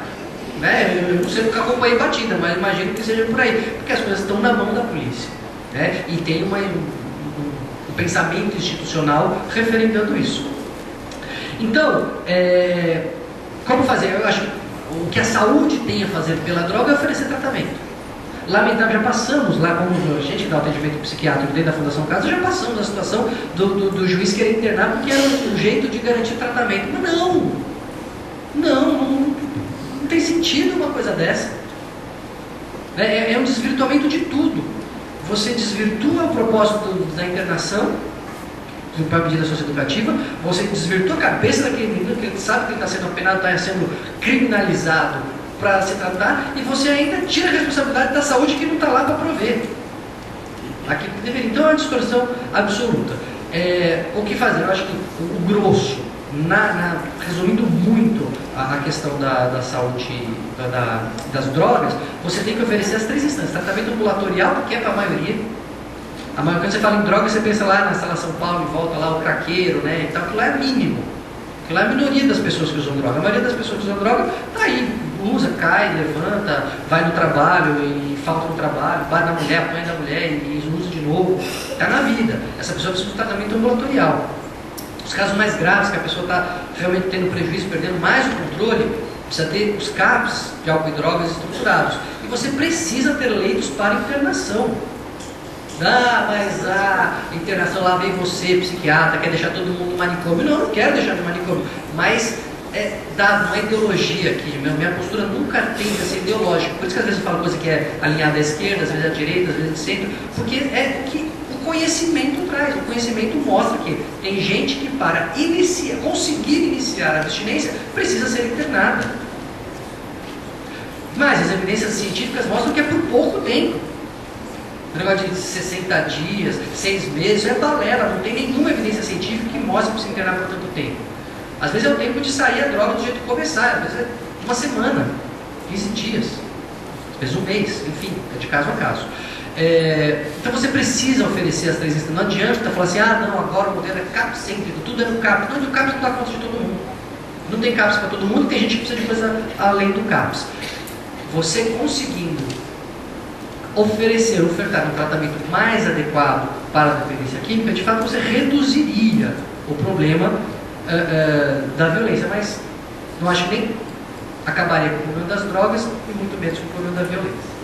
Né? Eu não sei, nunca acompanhei batida, mas imagino que seja por aí, porque as coisas estão na mão da polícia, né? E tem um pensamento institucional referendando isso. Então, como fazer? Eu acho que o que a saúde tem a fazer pela droga é oferecer tratamento. Lamentável, já passamos lá, como a gente que dá atendimento psiquiátrico dentro da Fundação Casa, já passamos a situação do juiz querer internar porque era um jeito de garantir tratamento. Mas não tem sentido uma coisa dessa. É um desvirtuamento de tudo. Você desvirtua o propósito da internação para a medida socioeducativa, você desvirtua a cabeça daquele menino que ele sabe que ele está sendo apenado, está sendo criminalizado para se tratar, e você ainda tira a responsabilidade da saúde que não está lá para prover. aquilo que deveria. Então é uma distorção absoluta. O que fazer? Eu acho que o grosso, resumindo muito a questão da saúde, das drogas, você tem que oferecer as 3 instâncias. Tratamento ambulatorial, que é para a maioria. Quando você fala em droga, você pensa lá na Sala São Paulo, em volta lá o craqueiro, né? Então aquilo lá é mínimo. Aquilo lá é a minoria das pessoas que usam droga. A maioria das pessoas que usam droga está aí, usa, cai, levanta, vai no trabalho e falta no trabalho, bate na mulher, apanha da mulher e usa de novo. Está na vida. Essa pessoa precisa de tratamento ambulatorial. Os casos mais graves, que a pessoa está realmente tendo prejuízo, perdendo mais o controle, precisa ter os CAPs de álcool e drogas estruturados. E você precisa ter leitos para internação. Mas a internação lá vem você, psiquiatra, quer deixar todo mundo no manicômio. Não, eu não quero deixar no manicômio. Mas dá uma ideologia aqui. Minha postura nunca tende a ser ideológica. Por isso que às vezes eu falo coisa que é alinhada à esquerda, às vezes à direita, às vezes ao centro. Porque é o que o conhecimento traz. O conhecimento mostra que tem gente que para conseguir iniciar a abstinência precisa ser internada. Mas as evidências científicas mostram que é por pouco tempo. O negócio de 60 dias, 6 meses, é balela, não tem nenhuma evidência científica que mostre que se internar por tanto tempo. Às vezes é o tempo de sair a droga do jeito que começar, às vezes é uma semana, 15 dias, às vezes um mês, enfim, é de caso a caso. Então você precisa oferecer as 3 instâncias. Não adianta falar assim, não, agora o modelo é CAP-cêntrico, tudo é no CAP. Não, o CAPS não dá conta de todo mundo. Não tem CAPS para todo mundo, tem gente que precisa de coisa além do CAPS. Você conseguindo ofertar um tratamento mais adequado para a dependência química, de fato você reduziria o problema da violência, mas não acho que nem acabaria com o problema das drogas e muito menos com o problema da violência.